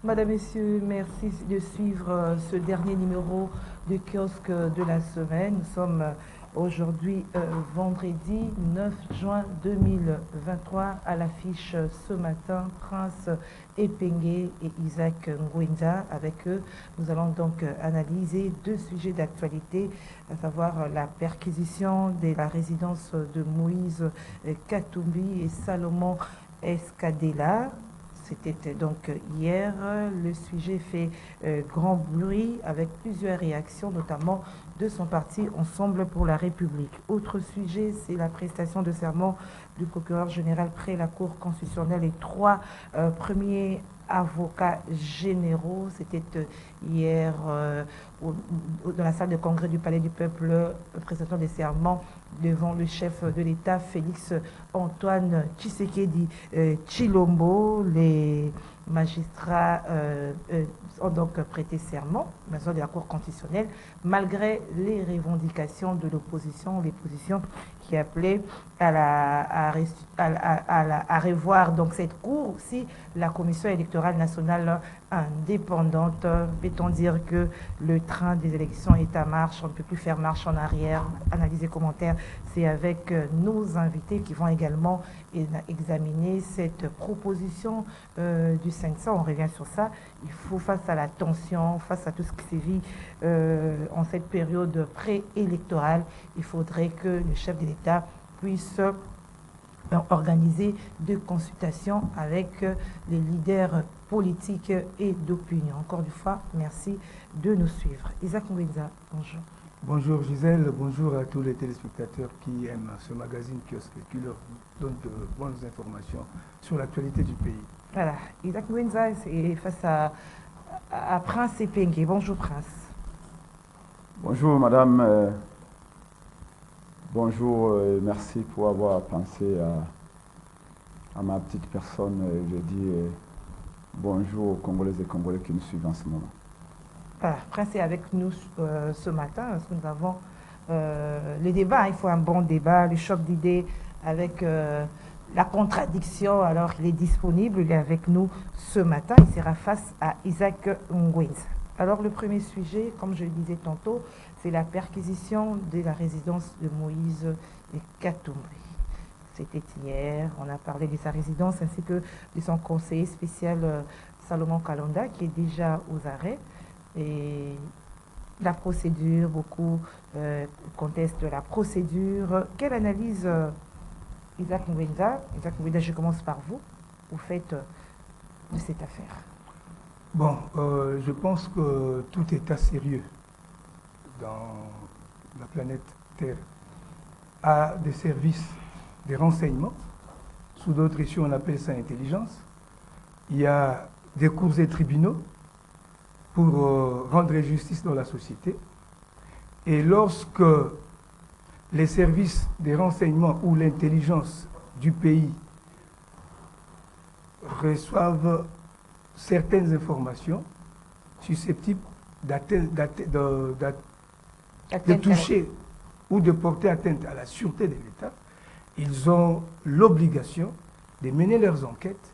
Madame, Messieurs, merci de suivre ce dernier numéro du kiosque de la semaine. Nous sommes aujourd'hui vendredi 9 juin 2023 à l'affiche ce matin, Prince Epengue et Isaac Ngwenda. Avec eux, nous allons donc analyser deux sujets d'actualité, à savoir la perquisition de la résidence de Moïse Katumbi et Salomon Escadella. C'était donc hier. Le sujet fait grand bruit avec plusieurs réactions, notamment de son parti Ensemble pour la République. Autre sujet, c'est la prestation de serment du procureur général près la Cour constitutionnelle. Les trois premiers avocats généraux, c'était hier dans la salle de congrès du Palais du Peuple, prestation des serments devant le chef de l'État, Félix Antoine Tshisekedi Tshilombo. Les magistrats ont donc prêté serment, maison de la Cour constitutionnelle, malgré les revendications de l'opposition, les positions qui appelaient à revoir donc cette Cour si la Commission électorale nationale indépendante. Peut-on dire que le train des élections est à marche, on ne peut plus faire marche en arrière? Analyse et commentaires, c'est avec nos invités qui vont également examiner cette proposition du 500. On revient sur ça. Il faut, face à la tension, face à tout ce qui sévit en cette période préélectorale, il faudrait que le chef de l'État puisse organiser des consultations avec les leaders politiques et d'opinion. Encore une fois, merci de nous suivre. Isaac Ngwenda, bonjour. Bonjour Gisèle, bonjour à tous les téléspectateurs qui aiment ce magazine kiosque et qui leur donne de bonnes informations sur l'actualité du pays. Voilà, Isaac Ngwenda est face à Prince Epengue. Bonjour Prince. Bonjour madame, bonjour, merci pour avoir pensé à ma petite personne. Je dis bonjour aux Congolaises et Congolais qui nous suivent en ce moment. Voilà, Prince est avec nous ce matin parce que nous avons le débat. Il faut un bon débat, le choc d'idées avec la contradiction. Alors il est disponible, il est avec nous ce matin. Il sera face à Isaac Ngwenda. Alors le premier sujet, comme je le disais tantôt, c'est la perquisition de la résidence de Moïse Katumbi. C'était hier, on a parlé de sa résidence ainsi que de son conseiller spécial Salomon Kalonda qui est déjà aux arrêts. Et la procédure, beaucoup contestent la procédure. Quelle analyse, Isaac Ngwenda? Isaac Ngwenda, je commence par vous. Vous faites de cette affaire. Bon, je pense que tout État sérieux dans la planète Terre a des services, des renseignements. Sous d'autres issues, on appelle ça intelligence. Il y a des cours et tribunaux pour rendre justice dans la société. Et lorsque les services des renseignements ou l'intelligence du pays reçoivent certaines informations susceptibles de toucher ou de porter atteinte à la sûreté de l'État, ils ont l'obligation de mener leurs enquêtes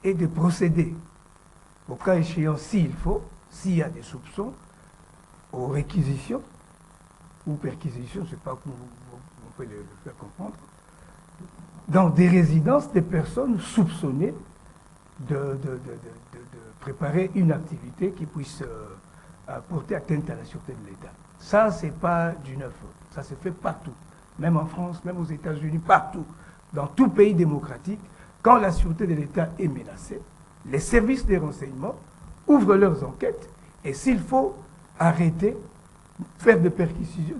et de procéder, au cas échéant, s'il faut, s'il y a des soupçons, aux réquisitions ou perquisitions, je ne sais pas comment on peut le faire comprendre, dans des résidences des personnes soupçonnées de préparer une activité qui puisse porter atteinte à la sûreté de l'État. Ça, ce n'est pas du neuf. Ça se fait partout, même en France, même aux États-Unis, partout. Dans tout pays démocratique, quand la sûreté de l'État est menacée, les services des renseignements ouvrent leurs enquêtes et s'il faut arrêter, faire des perquisitions,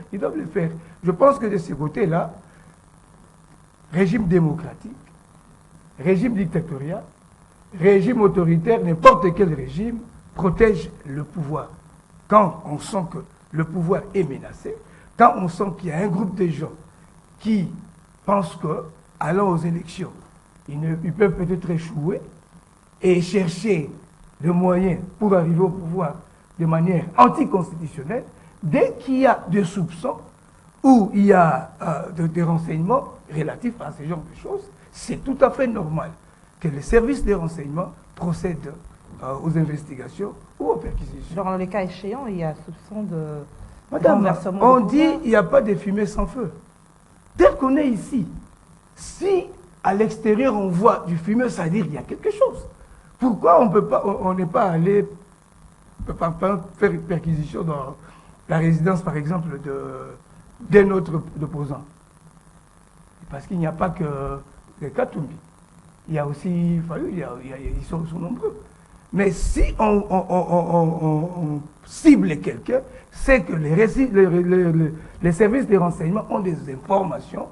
ils doivent le faire. Je pense que de ce côté-là, régime démocratique, régime dictatorial, régime autoritaire, n'importe quel régime protège le pouvoir. Quand on sent que le pouvoir est menacé, quand on sent qu'il y a un groupe de gens qui pensent que, allant aux élections, ils peuvent peut-être échouer et chercher des moyens pour arriver au pouvoir de manière anticonstitutionnelle, dès qu'il y a des soupçons ou il y a des renseignements relatifs à ce genre de choses, c'est tout à fait normal que les services de renseignement procèdent aux investigations ou aux perquisitions. Dans les cas échéants, il y a soupçon de Madame, renversement on de dit pouvoir. il n'y a pas de fumée sans feu. Tel qu'on est ici, si à l'extérieur on voit du fumée, ça veut dire qu'il y a quelque chose. Pourquoi on n'est pas allé faire une perquisition dans la résidence, par exemple, d'un autre opposant? Parce qu'il n'y a pas que les Katumbi. Il y a aussi Fayou, ils sont nombreux. Mais si on cible quelqu'un, c'est que les services de renseignement ont des informations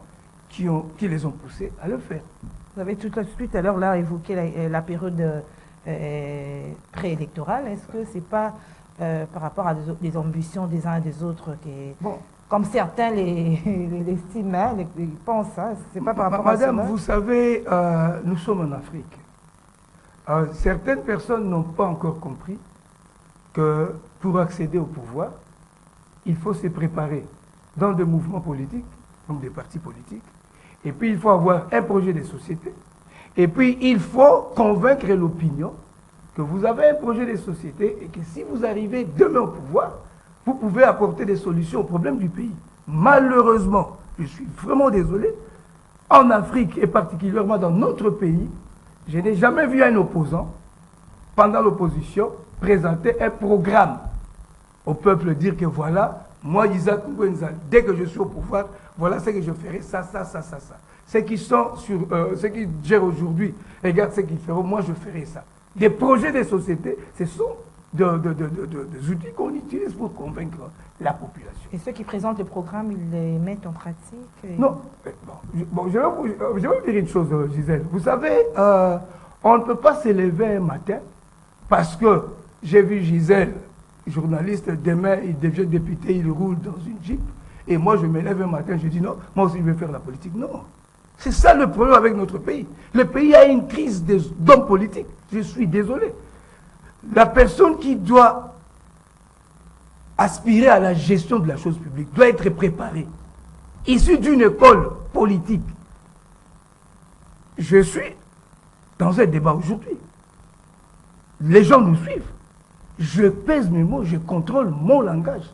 qui les ont poussés à le faire. Vous avez tout de suite à l'heure là évoqué la période préélectorale. Est-ce que c'est pas par rapport à des ambitions des uns et des autres Bon. Comme certains l'estiment, hein, ils pensent, hein, c'est pas par rapport Madame, à cela. vous savez, nous sommes en Afrique. Certaines personnes n'ont pas encore compris que pour accéder au pouvoir, il faut se préparer dans des mouvements politiques, donc des partis politiques, et puis il faut avoir un projet de société, et puis il faut convaincre l'opinion que vous avez un projet de société et que si vous arrivez demain au pouvoir, vous pouvez apporter des solutions aux problèmes du pays. Malheureusement, je suis vraiment désolé, en Afrique et particulièrement dans notre pays, je n'ai jamais vu un opposant, pendant l'opposition, présenter un programme au peuple, dire que voilà, moi, Isaac Ngwenza, dès que je suis au pouvoir, voilà ce que je ferai, ça. Ceux qui gèrent aujourd'hui, regarde ce qu'ils feront, moi je ferai ça. Des projets de société, ce sont des outils qu'on utilise pour convaincre la population. Et ceux qui présentent le programme, ils les mettent en pratique Non. Bon, je vais vous dire une chose, Gisèle. Vous savez, on ne peut pas se lever un matin parce que j'ai vu Gisèle, journaliste, demain il devient député, il roule dans une Jeep. Et moi, je me lève un matin, je dis non, moi aussi je vais faire la politique. Non. C'est ça le problème avec notre pays. Le pays a une crise d'hommes politiques. Je suis désolé. La personne qui doit aspirer à la gestion de la chose publique doit être préparée. Issu d'une école politique. Je suis dans un débat aujourd'hui. Les gens nous suivent. Je pèse mes mots, je contrôle mon langage.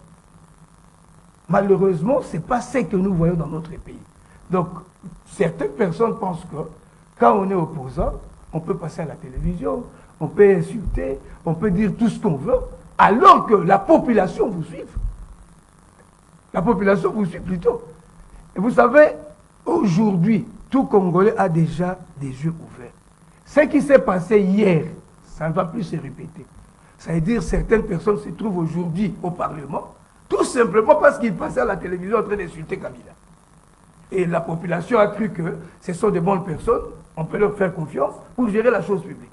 Malheureusement, ce n'est pas ce que nous voyons dans notre pays. Donc, certaines personnes pensent que quand on est opposant, on peut passer à la télévision, on peut insulter, on peut dire tout ce qu'on veut, alors que la population vous suit. La population vous suit plutôt. Et vous savez, aujourd'hui, tout Congolais a déjà des yeux ouverts. Ce qui s'est passé hier, ça ne va plus se répéter. Ça veut dire que certaines personnes se trouvent aujourd'hui au Parlement, tout simplement parce qu'ils passaient à la télévision en train d'insulter Kabila. Et la population a cru que ce sont de bonnes personnes, on peut leur faire confiance pour gérer la chose publique.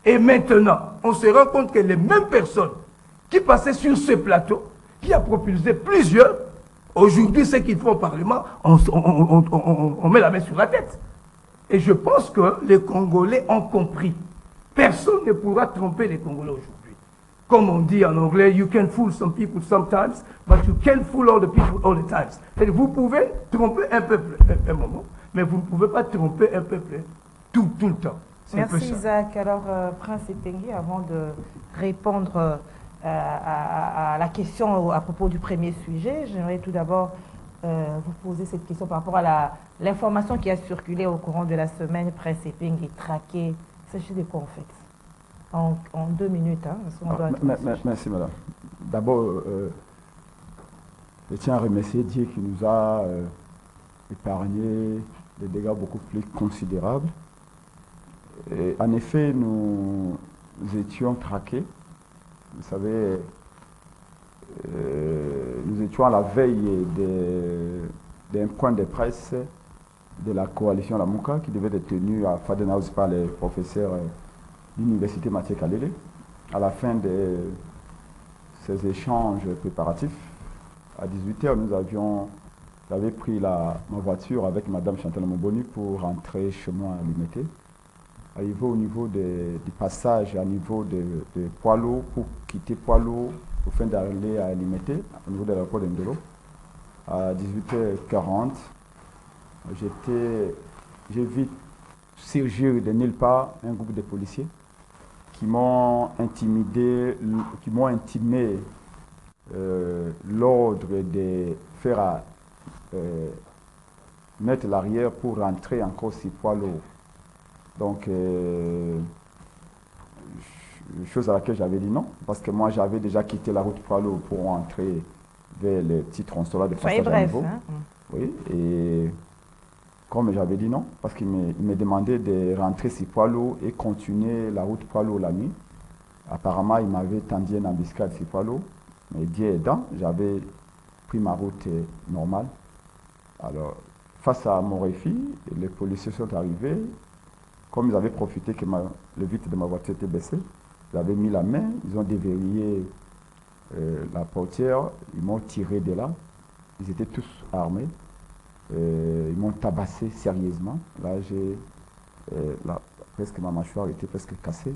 Et maintenant, on se rend compte que les mêmes personnes qui passaient sur ce plateau, qui a propulsé plusieurs, aujourd'hui, ce qu'ils font au Parlement, on met la main sur la tête. Et je pense que les Congolais ont compris. Personne ne pourra tromper les Congolais aujourd'hui. Comme on dit en anglais, you can fool some people sometimes, but you can't fool all the people all the times. Vous pouvez tromper un peuple un moment, mais vous ne pouvez pas tromper un peuple tout le temps. Merci Isaac. Alors, Prince Etengi, avant de répondre à la question à propos du premier sujet, j'aimerais tout d'abord vous poser cette question par rapport à l'information qui a circulé au courant de la semaine. Prince Etengi traqué. Il s'agit de quoi en fait? En 2 minutes. Hein, merci madame. D'abord, je tiens à remercier Dieu qui nous a épargné des dégâts beaucoup plus considérables. Et en effet, nous étions traqués. Vous savez, nous étions à la veille d'un point de presse de la coalition Lamuka qui devait être tenu à Fadenhaus par les professeurs de l'université Mathieu Kalele. À la fin de ces échanges préparatifs, à 18h, j'avais pris ma voiture avec Madame Chantal Momboni pour rentrer chez moi à Limité. Arrivé au niveau du passage, au niveau de Poilo, pour quitter Poilo, afin d'aller à Limité, au niveau de l'aéroport d'Indolo. À 18h40, j'ai vu surgir de nulle part un groupe de policiers qui m'ont intimidé, qui m'ont intimé l'ordre de faire mettre l'arrière pour rentrer encore sur poids lourd. Donc, chose à laquelle j'avais dit non, parce que moi j'avais déjà quitté la route poids lourd pour entrer vers les petits tronçons de passage à niveau. Hein? Oui, et comme j'avais dit non, parce qu'il me demandait de rentrer sur poids lourd et continuer la route poids lourd la nuit. Apparemment, il m'avait tendu une embuscade sur poids lourd, mais Dieu aidant, j'avais pris ma route normale. Alors, face à mon réfi, les policiers sont arrivés. Comme ils avaient profité que le vitre de ma voiture était baissé, ils avaient mis la main, ils ont déverrouillé la portière, ils m'ont tiré de là. Ils étaient tous armés. Ils m'ont tabassé sérieusement. Là, presque ma mâchoire était presque cassée.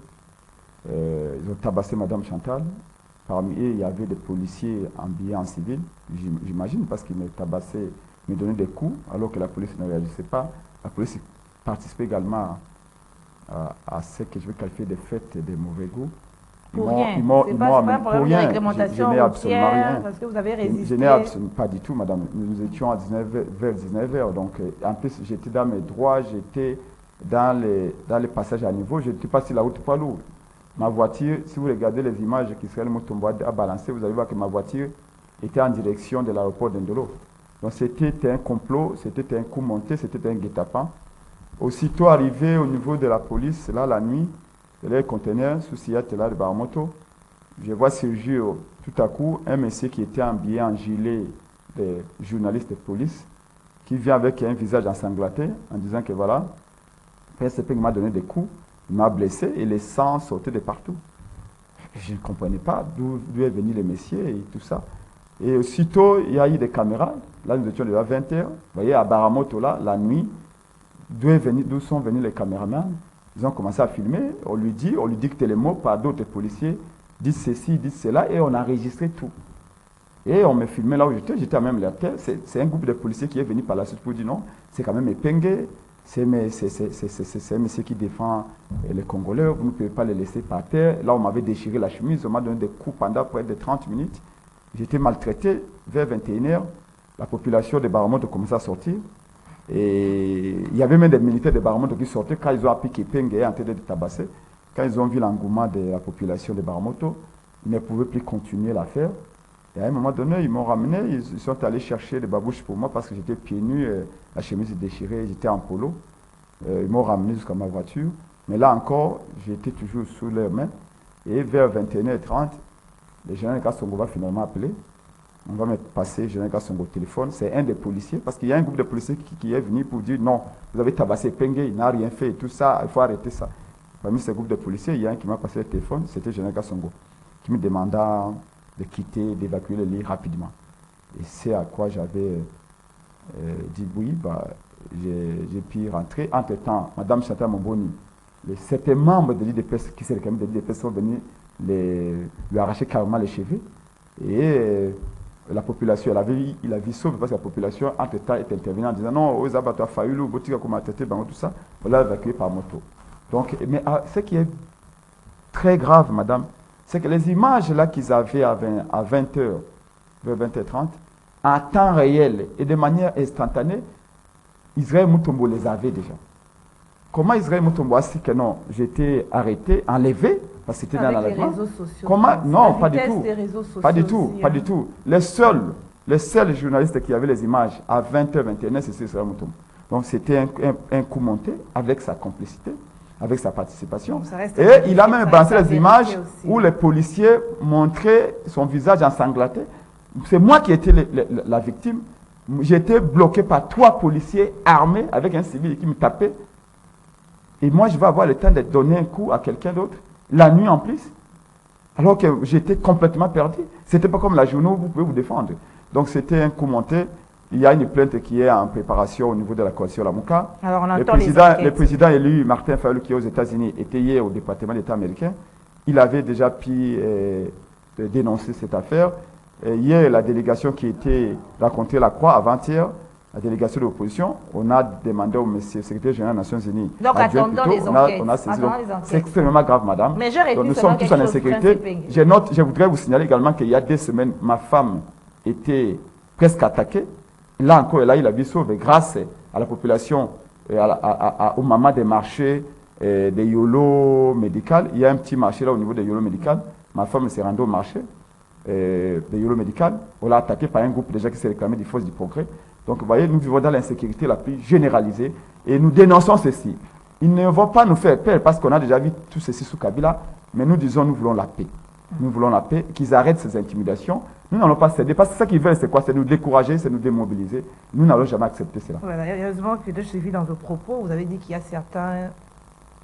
Ils ont tabassé Madame Chantal. Parmi eux, il y avait des policiers habillés en civil, j'imagine, parce qu'ils me tabassaient, me donnaient des coups, alors que la police ne réagissait pas. La police participait également à ce que je vais qualifier de faits de mauvais goût. Pour rien. C'est pas un problème de réglementation routière, parce que vous avez résisté. Je n'ai absolument pas du tout, madame. Nous étions à vers 19h. Donc, en plus, j'étais dans mes droits, j'étais dans les passages à niveau. Je n'étais pas sur la route poids lourd. Ma voiture, si vous regardez les images qu'Israël Mutombo a balancées, vous allez voir que ma voiture était en direction de l'aéroport d'Indolo. Donc, c'était un complot, c'était un coup monté, c'était un guet-apens. Aussitôt arrivé au niveau de la police, là, la nuit, les conteneurs sous Siyat là de Baramoto, je vois surgir tout à coup un monsieur qui était habillé en gilet de journaliste de police, qui vient avec un visage ensanglanté en disant que voilà, PSP m'a donné des coups, il m'a blessé et les sangs sortaient de partout. Je ne comprenais pas d'où est venu le monsieur et tout ça. Et aussitôt, il y a eu des caméras. Là, nous étions déjà 20h. Vous voyez, à Baramoto, là, la nuit, d'où sont venus les caméramans. Ils ont commencé à filmer. On lui dicte les mots par d'autres policiers. Dites ceci, dites cela. Et on a enregistré tout. Et on me filmait là où j'étais à même la tête. C'est un groupe de policiers qui est venu par la suite pour dire non, c'est quand même épingué. C'est un monsieur qui défend les Congolais. Vous ne pouvez pas les laisser par terre. Là, on m'avait déchiré la chemise. On m'a donné des coups pendant près de 30 minutes. J'étais maltraité. Vers 21h, la population de Baramoto commençait à sortir. Et il y avait même des militaires de Baramoto qui sortaient quand ils ont appris qu'Ipeng est en train de tabasser. Quand ils ont vu l'engouement de la population de Baramoto, ils ne pouvaient plus continuer l'affaire. Et à un moment donné, ils m'ont ramené, ils sont allés chercher des babouches pour moi parce que j'étais pieds nus, la chemise déchirée, j'étais en polo. Ils m'ont ramené jusqu'à ma voiture. Mais là encore, j'étais toujours sous leurs mains. Et vers 21h30, le général Kassongo va finalement appeler. On va me passer le général Kassongo au téléphone. C'est un des policiers, parce qu'il y a un groupe de policiers qui est venu pour dire non, vous avez tabassé Penge, il n'a rien fait et tout ça, il faut arrêter ça. Parmi ces groupes de policiers, il y a un qui m'a passé le téléphone, c'était le général Kassongo, qui me demanda de quitter, d'évacuer le lit rapidement. Et c'est à quoi j'avais dit oui, j'ai pu rentrer. Entre-temps, Mme Chantal Momboni, certains membres de l'IDPS qui s'est réclamé de l'IDPS sont venus lui arracher carrément les cheveux. Et la population, il a vu sauve parce que la population, entre-temps, est intervenue en disant non, aux abattoirs Fayoulou, Botika, comment traiter, tout ça, on l'a évacué par moto. Donc, mais ce qui est très grave, madame, c'est que les images là qu'ils avaient à 20h, vers 20h30, en temps réel et de manière instantanée, Israël Mutombo les avait déjà. Comment Israël Mutombo a su que non, j'étais arrêté, enlevé, parce que c'était dans la réseaux sociaux. Comment? Non, pas du tout. Pas du tout, aussi, pas du tout. Les seuls journalistes qui avaient les images à 20h, 21h, c'est Israël Mutombo. Donc c'était un coup monté avec sa complicité, avec sa participation. Et il a même balancé les images aussi, où les policiers montraient son visage ensanglanté. C'est moi qui étais la victime. J'étais bloqué par 3 policiers armés avec un civil qui me tapait. Et moi, je vais avoir le temps de donner un coup à quelqu'un d'autre, la nuit en plus, alors que j'étais complètement perdu. Ce n'était pas comme la journée où vous pouvez vous défendre. Donc c'était un coup monté. Il y a une plainte qui est en préparation au niveau de la coalition Lamuka. Alors on entend le président élu Martin Fayulu, qui est aux États-Unis, était hier au département d'État américain. Il avait déjà pu dénoncer cette affaire. Hier, la délégation qui était rencontrée la Croix avant-hier, la délégation de l'opposition, on a demandé au monsieur secrétaire général des Nations Unies. Donc attendons les enquêtes. On a saisi. C'est extrêmement grave, madame. Mais j'aurais donc, dit nous sommes tous en insécurité. Je voudrais vous signaler également qu'il y a 2 semaines, ma femme était presque attaquée. Là encore, elle a eu la vie sauve grâce à la population, aux mamans des marchés, des YOLO médicales. Il y a un petit marché là au niveau des YOLO médicales. Ma femme s'est rendue au marché des YOLO médicales. On l'a attaqué par un groupe déjà qui s'est réclamé des forces du progrès. Donc, vous voyez, nous vivons dans l'insécurité la plus généralisée et nous dénonçons ceci. Ils ne vont pas nous faire peur parce qu'on a déjà vu tout ceci sous Kabila, mais nous disons nous voulons la paix. Nous voulons la paix, qu'ils arrêtent ces intimidations. Nous n'allons pas céder parce que ce qu'ils veulent, c'est quoi? C'est nous décourager, c'est nous démobiliser. Nous n'allons jamais accepter cela. Voilà, heureusement que je suivi dans vos propos, vous avez dit qu'il y a certains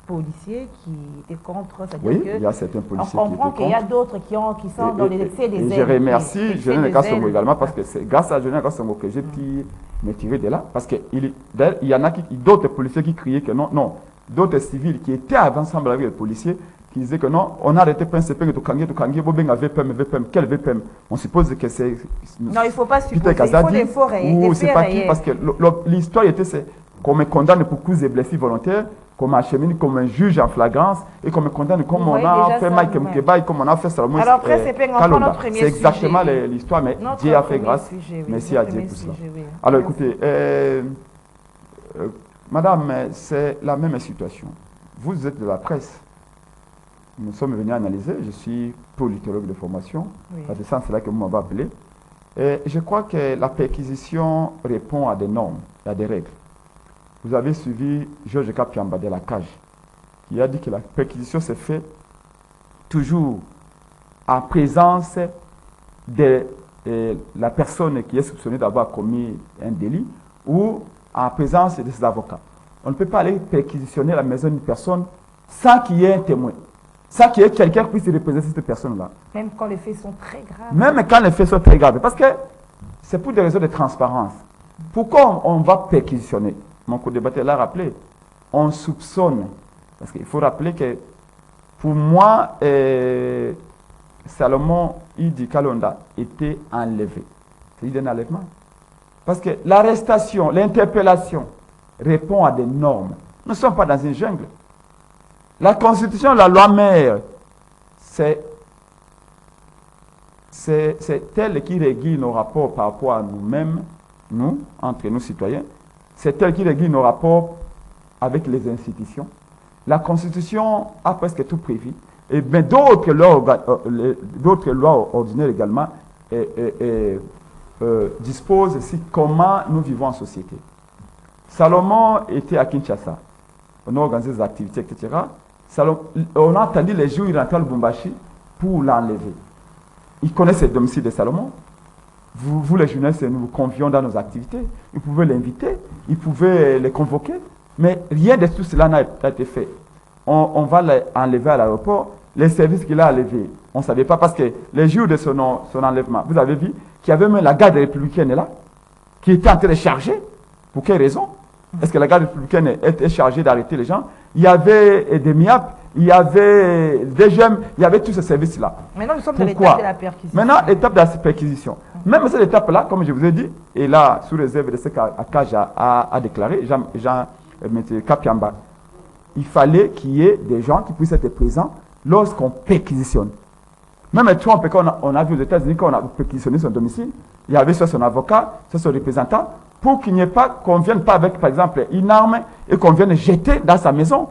policiers qui étaient contre. Oui, il y a certains policiers qui étaient contre. On comprend qu'il y a d'autres qui sont dans l'excès des ailes. Je remercie Jeanne Kassongo également parce que c'est grâce à Jeanne Kassongo que j'ai pu me tirer de là. Parce qu'il y en a d'autres policiers qui criaient que non, d'autres civils qui étaient ensemble avec les policiers qui disaient que non, on a arrêté Prince Peng, Bobeng avait VPM, quel VPM? On suppose que c'est... Non, il ne faut pas supposer, il faut des faux réels. C'est pas qui, parce que l'histoire était qu'on me condamne pour coups et blessures volontaires, qu'on m'achemine comme un juge en flagrance et qu'on me condamne comme on a fait Mike Mkeba et comme on a fait Salomon. Alors Prince Peng, on prend notre premier sujet. C'est exactement l'histoire, mais Dieu a fait grâce. Merci à Dieu pour cela. Alors écoutez, madame, c'est la même situation. Vous êtes de la presse. Nous sommes venus analyser. Je suis politologue de formation. C'est ça, c'est là que vous m'avez appelé. Et je crois que la perquisition répond à des normes, à des règles. Vous avez suivi Georges Kapiamba de la cage, qui a dit que la perquisition se fait toujours en présence de la personne qui est soupçonnée d'avoir commis un délit ou en présence de ses avocats. On ne peut pas aller perquisitionner la maison d'une personne sans qu'il y ait un témoin. Sans qu'il y ait quelqu'un qui puisse représenter cette personne-là. Même quand les faits sont très graves. Même quand les faits sont très graves. Parce que c'est pour des raisons de transparence. Pourquoi on va perquisitionner? Mon co-débatteur l'a rappelé. On soupçonne. Parce qu'il faut rappeler que pour moi, Salomon Idi Kalonda était enlevé. C'est un enlèvement. Parce que l'arrestation, l'interpellation répond à des normes. Nous ne sommes pas dans une jungle. La Constitution, la loi mère, c'est elle qui régule nos rapports par rapport à nous-mêmes, nous, entre nous citoyens. C'est elle qui régule nos rapports avec les institutions. La Constitution a presque tout prévu. Et bien d'autres lois ordinaires également disposent aussi comment nous vivons en société. Salomon était à Kinshasa. On a organisé des activités, etc. On a attendu les jours où il rentrait à Lubumbashi pour l'enlever. Il connaissait le domicile de Salomon. Vous les journalistes, nous vous convions dans nos activités. Ils pouvaient l'inviter, ils pouvaient les convoquer. Mais rien de tout cela n'a été fait. On va l'enlever à l'aéroport. Les services qu'il a enlevés, on ne savait pas parce que les jours de son enlèvement, vous avez vu qu'il y avait même la garde républicaine là, qui était en train de charger. Pour quelle raison? Est-ce que la garde républicaine est chargée d'arrêter les gens? Il y avait des MIAP, il y avait des GEM, il y avait tous ces services-là. Maintenant, nous sommes dans l'étape de la perquisition. Maintenant, l'étape de la perquisition. Même cette étape-là, comme je vous ai dit, et là, sous réserve de ce qu'Akaj a déclaré, M. Kapiamba, il fallait qu'il y ait des gens qui puissent être présents lorsqu'on perquisitionne. Même Trump, quand on a vu aux États-Unis, quand on a perquisitionné son domicile, il y avait soit son avocat, soit son représentant, pour qu'il n'y ait pas, qu'on ne vienne pas avec, par exemple, une arme et qu'on vienne jeter dans sa maison.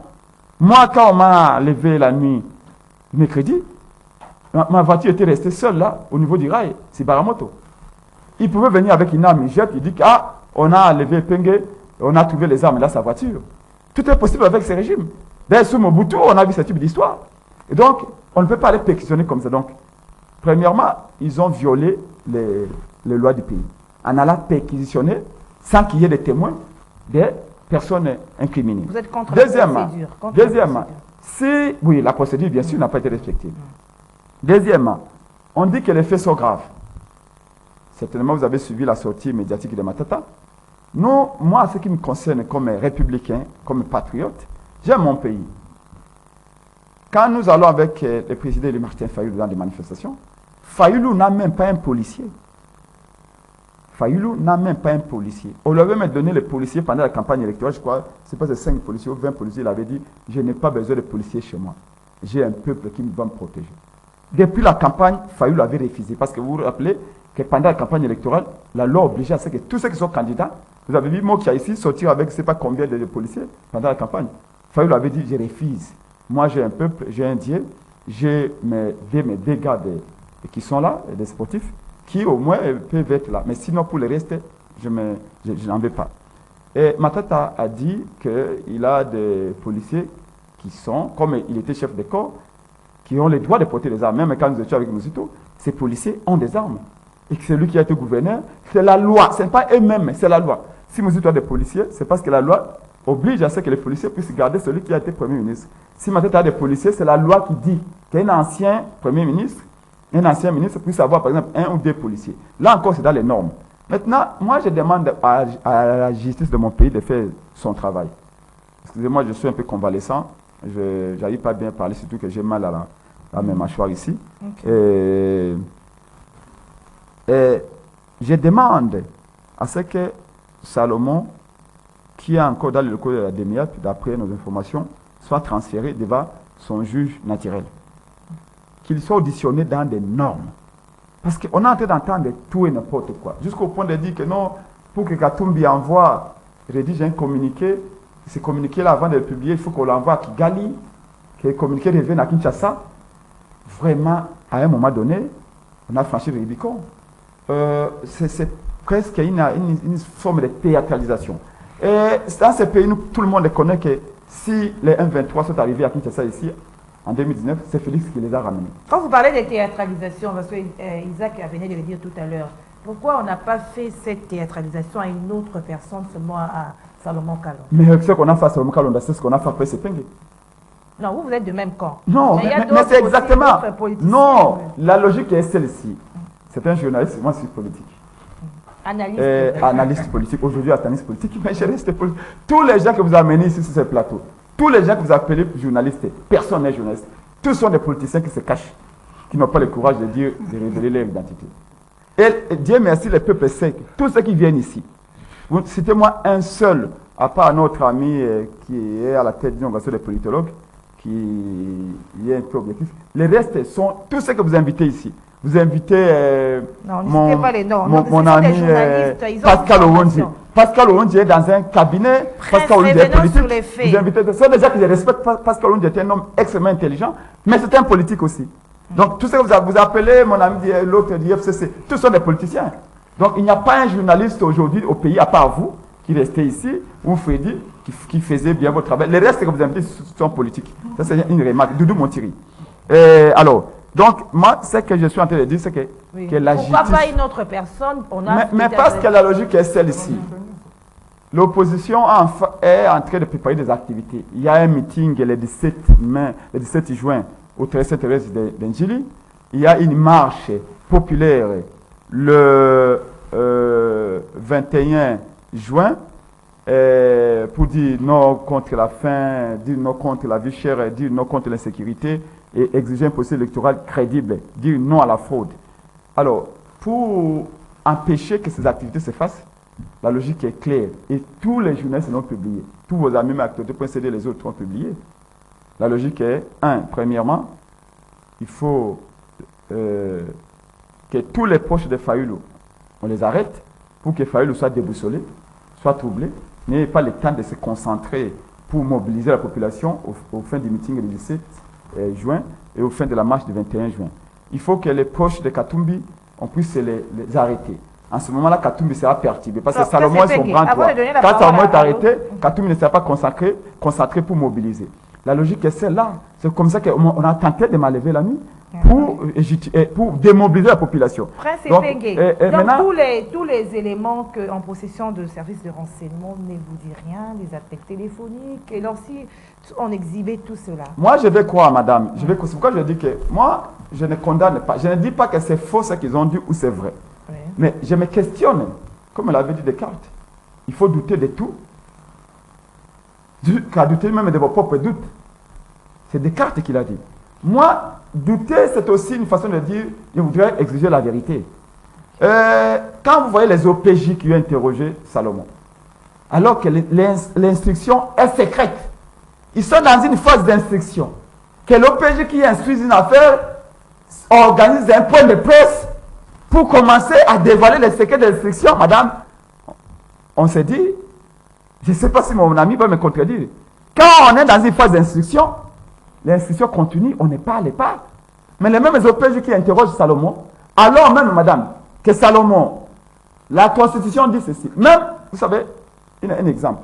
Moi, quand on m'a levé la nuit, mercredi, ma voiture était restée seule là, au niveau du rail, c'est Baramoto. Il pouvait venir avec une arme, il jette, il dit on a levé Penge, on a trouvé les armes dans sa voiture. Tout est possible avec ces régimes. D'ailleurs, sous Mobutu, on a vu ce type d'histoire. Et donc, on ne peut pas les perquisitionner comme ça. Donc, premièrement, ils ont violé les lois du pays. En allant perquisitionner, sans qu'il y ait des témoins, des personnes incriminées. Vous êtes contre la procédure. Deuxièmement, oui, la procédure, bien sûr, n'a pas été respectée. Deuxièmement, on dit que les faits sont graves. Certainement, vous avez suivi la sortie médiatique de Matata. Moi, ce qui me concerne comme républicain, comme patriote, j'aime mon pays. Quand nous allons avec le président Martin Fayoulou dans des manifestations, Fayoulou n'a même pas un policier. Fayulu n'a même pas un policier. On lui avait même donné les policiers pendant la campagne électorale, je crois, c'est pas 5 policiers ou 20 policiers, il avait dit, je n'ai pas besoin de policiers chez moi. J'ai un peuple qui va me protéger. Depuis la campagne, Fayulu avait refusé, parce que vous vous rappelez que pendant la campagne électorale, la loi obligeait à ce que tous ceux qui sont candidats, vous avez vu Mokia ici sortir avec je ne sais pas combien de policiers pendant la campagne. Fayulu avait dit, je refuse. Moi j'ai un peuple, j'ai un Dieu, j'ai mes deux gars qui sont là, des sportifs, qui au moins peuvent être là. Mais sinon, pour le reste, je n'en veux pas. Et Matata a dit qu'il a des policiers qui sont, comme il était chef de corps, qui ont le droit de porter des armes. Même quand nous étions avec Mouzito, ces policiers ont des armes. Et que c'est lui qui a été gouverneur. C'est la loi, ce n'est pas eux-mêmes, c'est la loi. Si Mouzito a des policiers, c'est parce que la loi oblige à ce que les policiers puissent garder celui qui a été Premier ministre. Si Matata a des policiers, c'est la loi qui dit qu'un ancien Premier ministre, un ancien ministre puisse avoir par exemple 1 ou 2 policiers. Là encore, c'est dans les normes. Maintenant, moi je demande à la justice de mon pays de faire son travail. Excusez-moi, je suis un peu convalescent. Je n'arrive pas bien à parler, surtout que j'ai mal à mes mâchoires ici. Okay. Et je demande à ce que Salomon, qui est encore dans le code de la DEMIAP, d'après nos informations, soit transféré devant son juge naturel. Qu'il soit auditionné dans des normes. Parce qu'on est en train d'entendre tout et n'importe quoi. Jusqu'au point de dire que non, pour que Katumbi rédige un communiqué, ce communiqué-là, avant de le publier, il faut qu'on l'envoie à Kigali, que le communiqué revienne à Kinshasa. Vraiment, à un moment donné, on a franchi le Rubicon. C'est presque une forme de théâtralisation. Et dans ce pays, tout le monde connaît que si les M23 sont arrivés à Kinshasa ici, en 2019, c'est Félix qui les a ramenés. Quand vous parlez de théâtralisation, parce que Isaac venait de le dire tout à l'heure, pourquoi on n'a pas fait cette théâtralisation à une autre personne, seulement à Salomon Kalonda? Mais ce qu'on a fait à Salomon Kalonda, c'est ce qu'on a fait après Sepenge. Non, vous êtes de même camp. Non, mais c'est exactement. Non, la logique est celle-ci. C'est un journaliste, moi je suis politique. Analyste politique. Aujourd'hui, analyste politique, mais je reste politique. Tous les gens que vous amenez ici sur ce plateau, tous les gens que vous appelez journalistes, personne n'est journaliste. Tous sont des politiciens qui se cachent, qui n'ont pas le courage de dire, de révéler leur identité. Et Dieu merci, le peuple sait que tous ceux qui viennent ici, citez-moi un seul, à part notre ami qui est à la tête d'une organisation de politologues, qui est un peu objectif. Les restes sont tous ceux que vous invitez ici. Vous invitez mon ami Pascal Owonji. Pascal Owonji est dans un cabinet. Pascal Owonji est politique. Vous invitez, ce sont des gens qui respectent. Pascal Owonji est un homme extrêmement intelligent, mais c'est un politique aussi. Donc, tous ceux que vous appelez, mon ami l'autre du FCC, tous sont des politiciens. Donc, il n'y a pas un journaliste aujourd'hui au pays, à part vous, qui restait ici, ou Freddy, qui faisait bien votre travail. Les restes que vous invitez sont politiques. Ça, c'est une remarque. Doudou Montiri. Alors, donc, moi, ce que je suis en train de dire, c'est que, que la justice... Pourquoi pas une autre personne? Mais parce que la logique est celle-ci. L'opposition est en train de préparer des activités. Il y a un meeting le 17 juin au 13 d'Enjili. Il y a une marche populaire le 21 juin pour dire non contre la faim, dire non contre la vie chère, dire non contre l'insécurité et exiger un processus électoral crédible, dire non à la fraude. Alors, pour empêcher que ces activités se fassent, la logique est claire et tous les journalistes l'ont publié. Tous vos amis Actualité.cd, les autres ont publié. La logique est, premièrement, il faut que tous les proches de Fayulu, on les arrête pour que Fayulu soit déboussolé, soit troublé, n'ait pas le temps de se concentrer pour mobiliser la population au fin du meeting du 17 juin et au fin de la marche du 21 juin. Il faut que les proches de Katumbi, on puisse les arrêter. En ce moment-là, Katumbi sera perturbé. Parce que Salomon est son grand droit. Quand Salomon est arrêté, Katumbi ne sera pas concentré pour mobiliser. La logique est celle-là. C'est comme ça qu'on a tenté de m'enlever la nuit pour démobiliser la population. Donc, tous les éléments en possession de services de renseignement ne vous disent rien, les appels téléphoniques, et alors si on exhibait tout cela. Moi, je vais croire, madame. C'est pourquoi je dis que moi, je ne condamne pas. Je ne dis pas que c'est faux ce qu'ils ont dit ou c'est vrai. Oui. Mais je me questionne, comme l'avait dit Descartes. Il faut douter de tout. Qu'à douter même de vos propres doutes. C'est Descartes qui l'a dit. Moi, douter, c'est aussi une façon de dire, je voudrais exiger la vérité. Quand vous voyez les OPJ qui ont interrogé Salomon, alors que l'instruction est secrète, ils sont dans une phase d'instruction, que l'OPJ qui instruit une affaire organise un point de presse pour commencer à dévoiler les secrets de l'instruction, madame, on s'est dit, je ne sais pas si mon ami va me contredire, quand on est dans une phase d'instruction, l'instruction continue, on n'est pas à l'épargne. Mais les mêmes OPJ qui interrogent Salomon, alors même, madame, que Salomon, la Constitution dit ceci. Même, vous savez, un exemple.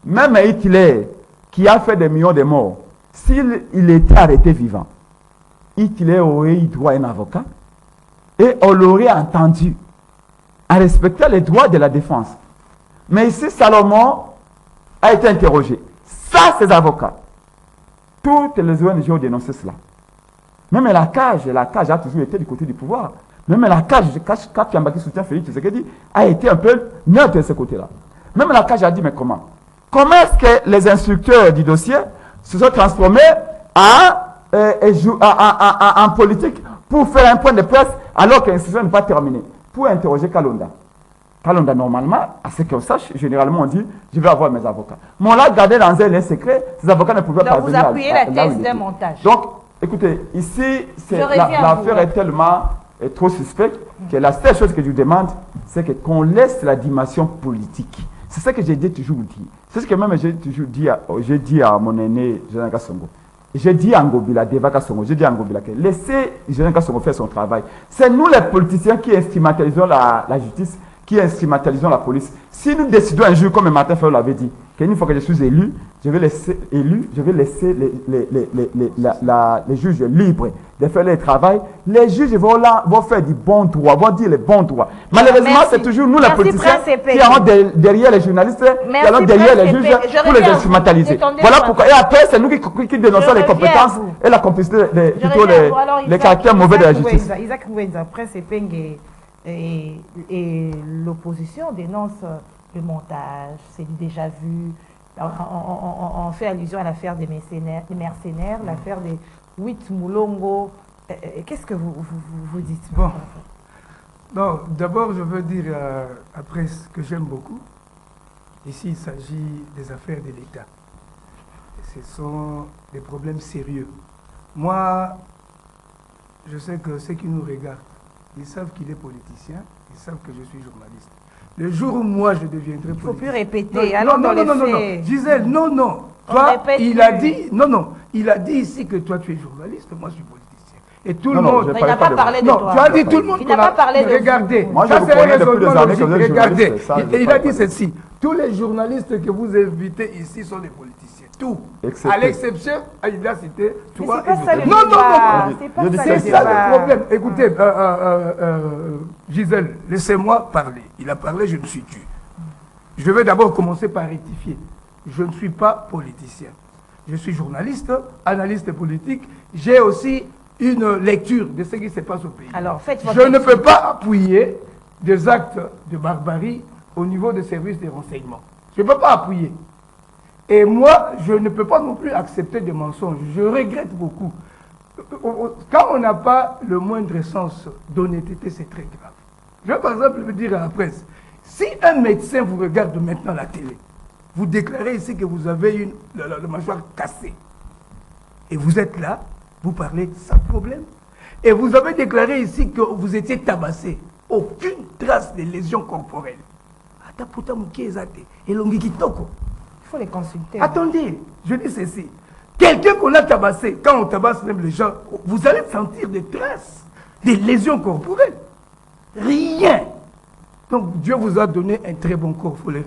Même Hitler, qui a fait des millions de morts, s'il était arrêté vivant, Hitler aurait eu droit à un avocat et on l'aurait entendu en respectant les droits de la défense. Mais ici, Salomon a été interrogé. Ça, ses avocats. Toutes les ONG ont dénoncé cela. Même la cage a toujours été du côté du pouvoir. Même la cage, quand Fiambaki soutient Félix Tshisekedi, a été un peu neutre de ce côté-là. Même la cage a dit, mais comment? Comment est-ce que les instructeurs du dossier se sont transformés en politique pour faire un point de presse alors que l'instruction n'est pas terminée? Pour interroger Kalonda. Kalonda, normalement, à ce qu'on sache, généralement on dit, je vais avoir mes avocats. Mais on l'a gardé dans un secret, ces avocats ne pouvaient pas venir. Donc vous appuyez la thèse d'un montage. Donc, écoutez, ici, l'affaire est tellement trop suspecte que la seule chose que je vous demande, c'est qu'on laisse la dimension politique. C'est ça que j'ai toujours dit. C'est ce que même j'ai toujours dit à mon aîné, Jean Kassongo. J'ai dit à Ngobila, Deva Kassongo, j'ai dit à Ngobila que laissez Jean Kassongo faire son travail. C'est nous les politiciens qui instrumentalisons la justice, qui instrumentalisons la police. Si nous décidons un jour, comme Martin Fayot l'avait dit, qu'une fois que je suis élu, je vais laisser les juges libres de faire leur travail. Les juges vont faire du bon droit, vont dire les bons droits. Malheureusement, c'est toujours nous les politiciens qui allons derrière les journalistes, qui allons derrière les juges pour les instrumentaliser. Voilà pourquoi. Et après, c'est nous qui dénonçons les compétences et la complicité, plutôt les caractères mauvais de la justice. Isaac Mouenza, Prince Epenge et l'opposition dénonce le montage, c'est du déjà vu. On fait allusion à l'affaire des mercenaires, l'affaire des 8 Moulongo. Qu'est-ce que vous dites? Bon, non, d'abord je veux dire après ce que j'aime beaucoup. Ici il s'agit des affaires de l'État. Ce sont des problèmes sérieux. Moi, je sais que ceux qui nous regardent, ils savent qu'il est politicien, ils savent que je suis journaliste. Le jour où moi je deviendrai politicien... Il ne faut plus répéter. Non. Gisèle, non. Toi, il a dit ici que toi tu es journaliste, moi je suis politicien. Et tout le monde... Il n'a pas parlé de toi. Tu as dit tout le monde... Il n'a pas parlé de Regardez, moi je vous connais depuis des années que vous êtes regardez. journaliste. Il a dit ceci. Tous les journalistes que vous invitez ici sont des politiciens. Tout. À l'exception, il a cité toi et Non. C'est ça le problème. Écoutez, Gisèle, laissez-moi parler. Il a parlé, je me suis tué. Je vais d'abord commencer par rectifier. Je ne suis pas politicien. Je suis journaliste, analyste politique. J'ai aussi une lecture de ce qui se passe au pays. Alors, je ne peux pas appuyer des actes de barbarie au niveau des services de renseignement. Je ne peux pas appuyer. Et moi, je ne peux pas non plus accepter des mensonges. Je regrette beaucoup. Quand on n'a pas le moindre sens d'honnêteté, c'est très grave. Je vais par exemple vous dire à la presse, si un médecin vous regarde maintenant à la télé, vous déclarez ici que vous avez la mâchoire cassée, et vous êtes là, vous parlez sans problème, et vous avez déclaré ici que vous étiez tabassé, aucune trace de lésions corporelles. Il faut les consulter. Attendez, je dis ceci. Quelqu'un qu'on a tabassé, quand on tabasse même les gens, vous allez sentir des traces, des lésions corporelles. Rien. Donc Dieu vous a donné un très bon corps, il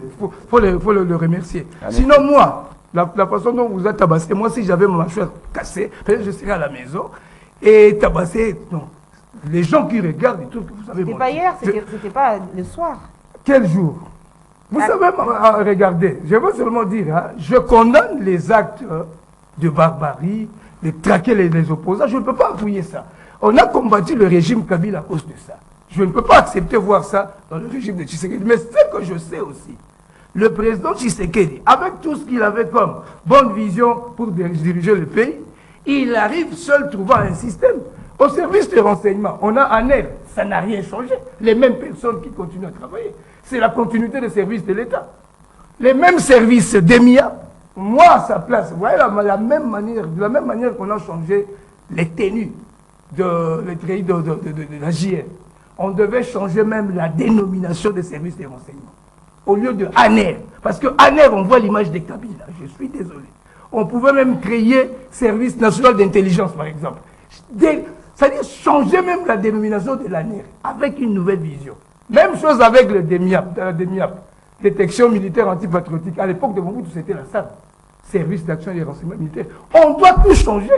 faut le remercier. Sinon moi, la façon dont vous a tabassé, moi si j'avais ma mâchoire cassée, peut-être je serais à la maison et tabassé, non. Les gens qui regardent, ils trouvent que vous avez... C'était pas hier, c'était pas le soir. Quel jour? Vous savez, regardez, je veux seulement dire, hein, je condamne les actes de barbarie, de traquer les opposants, je ne peux pas appuyer ça. On a combattu le régime Kabila à cause de ça. Je ne peux pas accepter voir ça dans le régime de Tshisekedi. Mais ce que je sais aussi, le président Tshisekedi, avec tout ce qu'il avait comme bonne vision pour diriger le pays, il arrive seul trouvant un système. Au service de renseignement, on a ANER, ça n'a rien changé. Les mêmes personnes qui continuent à travailler. C'est la continuité des services de l'État. Les mêmes services d'EMIA, moi à sa place, vous voyez, de la même manière qu'on a changé les tenues de la JR, on devait changer même la dénomination des services de renseignement. Au lieu de ANER, parce que ANER, on voit l'image des cabines, là, je suis désolé. On pouvait même créer Service national d'intelligence, par exemple. C'est-à-dire changer même la dénomination de l'ANER, avec une nouvelle vision. Même chose avec le DEMIAP, détection militaire antipatriotique. À l'époque de Mobutu, c'était la SAD, Service d'action et des renseignements militaires. On doit tout changer.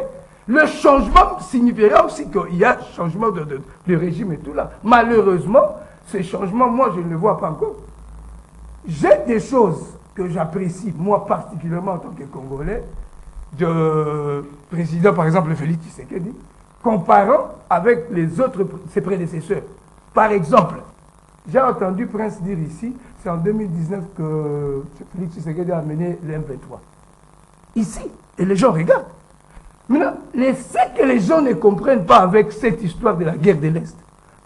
Le changement signifiera aussi qu'il y a changement de régime et tout là. Malheureusement, ces changements, moi, je ne les vois pas encore. J'ai des choses que j'apprécie, moi particulièrement en tant que Congolais, de président, par exemple, Félix Tshisekedi, comparant avec les autres, ses prédécesseurs. Par exemple, j'ai entendu Prince dire ici, c'est en 2019 que Félix Tshisekedi a amené le M23. Ici, et les gens regardent. Maintenant, ce que les gens ne comprennent pas avec cette histoire de la guerre de l'Est.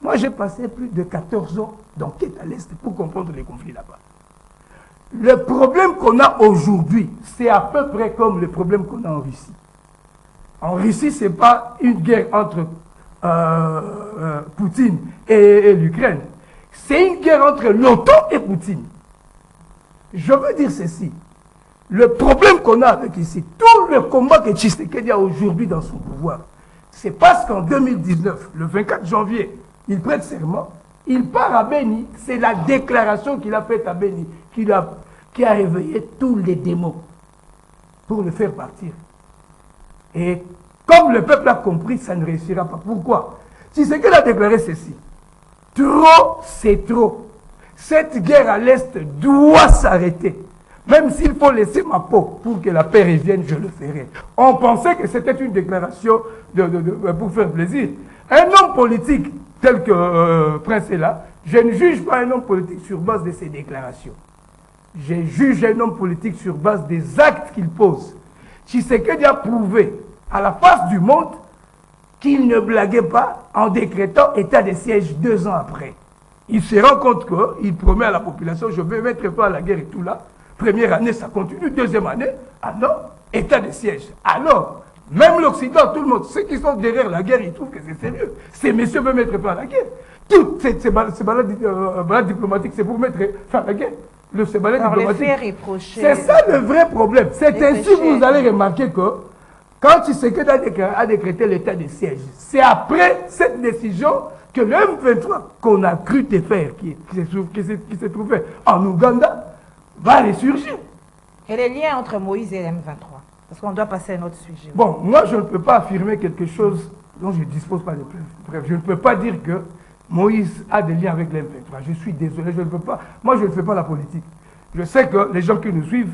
Moi, j'ai passé plus de 14 ans d'enquête à l'Est pour comprendre les conflits là-bas. Le problème qu'on a aujourd'hui, c'est à peu près comme le problème qu'on a en Russie. En Russie, ce n'est pas une guerre entre Poutine et l'Ukraine. C'est une guerre entre l'OTAN et Poutine. Je veux dire ceci. Le problème qu'on a avec ici, tout le combat que Tshisekedi a aujourd'hui dans son pouvoir, c'est parce qu'en 2019, le 24 janvier, il prête serment, il part à Beni, c'est la déclaration qu'il a faite à Beni, qui a réveillé tous les démons pour le faire partir. Et comme le peuple a compris, ça ne réussira pas. Pourquoi? Tshisekedi a déclaré ceci. Trop, c'est trop. Cette guerre à l'Est doit s'arrêter. Même s'il faut laisser ma peau pour que la paix revienne, je le ferai. On pensait que c'était une déclaration pour faire plaisir. Un homme politique tel que Prince est là, je ne juge pas un homme politique sur base de ses déclarations. Je juge un homme politique sur base des actes qu'il pose. Tshisekedi a prouvé à la face du monde qu'il ne blaguait pas en décrétant état de siège 2 ans après. Il se rend compte qu'il promet à la population, je vais mettre fin à la guerre et tout là. Première année, ça continue. Deuxième année, ah non, état de siège. Alors, même l'Occident, tout le monde, ceux qui sont derrière la guerre, ils trouvent que c'est sérieux. Ces messieurs veulent mettre fin à la guerre. Toutes ces balades diplomatiques, c'est pour mettre fin à la guerre. Ces balades diplomatiques. C'est ça le vrai problème. C'est ainsi que vous allez remarquer que quand Tshisekedi a décrété l'état de siège, c'est après cette décision que le M23 qu'on a cru te faire, qui se trouvait en Ouganda, va ressurgir. Et les liens entre Moïse et M23? Parce qu'on doit passer à un autre sujet. Bon, moi je ne peux pas affirmer quelque chose dont je ne dispose pas de preuves. Bref, je ne peux pas dire que Moïse a des liens avec l'M23. Je suis désolé, je ne peux pas. Moi je ne fais pas la politique. Je sais que les gens qui nous suivent,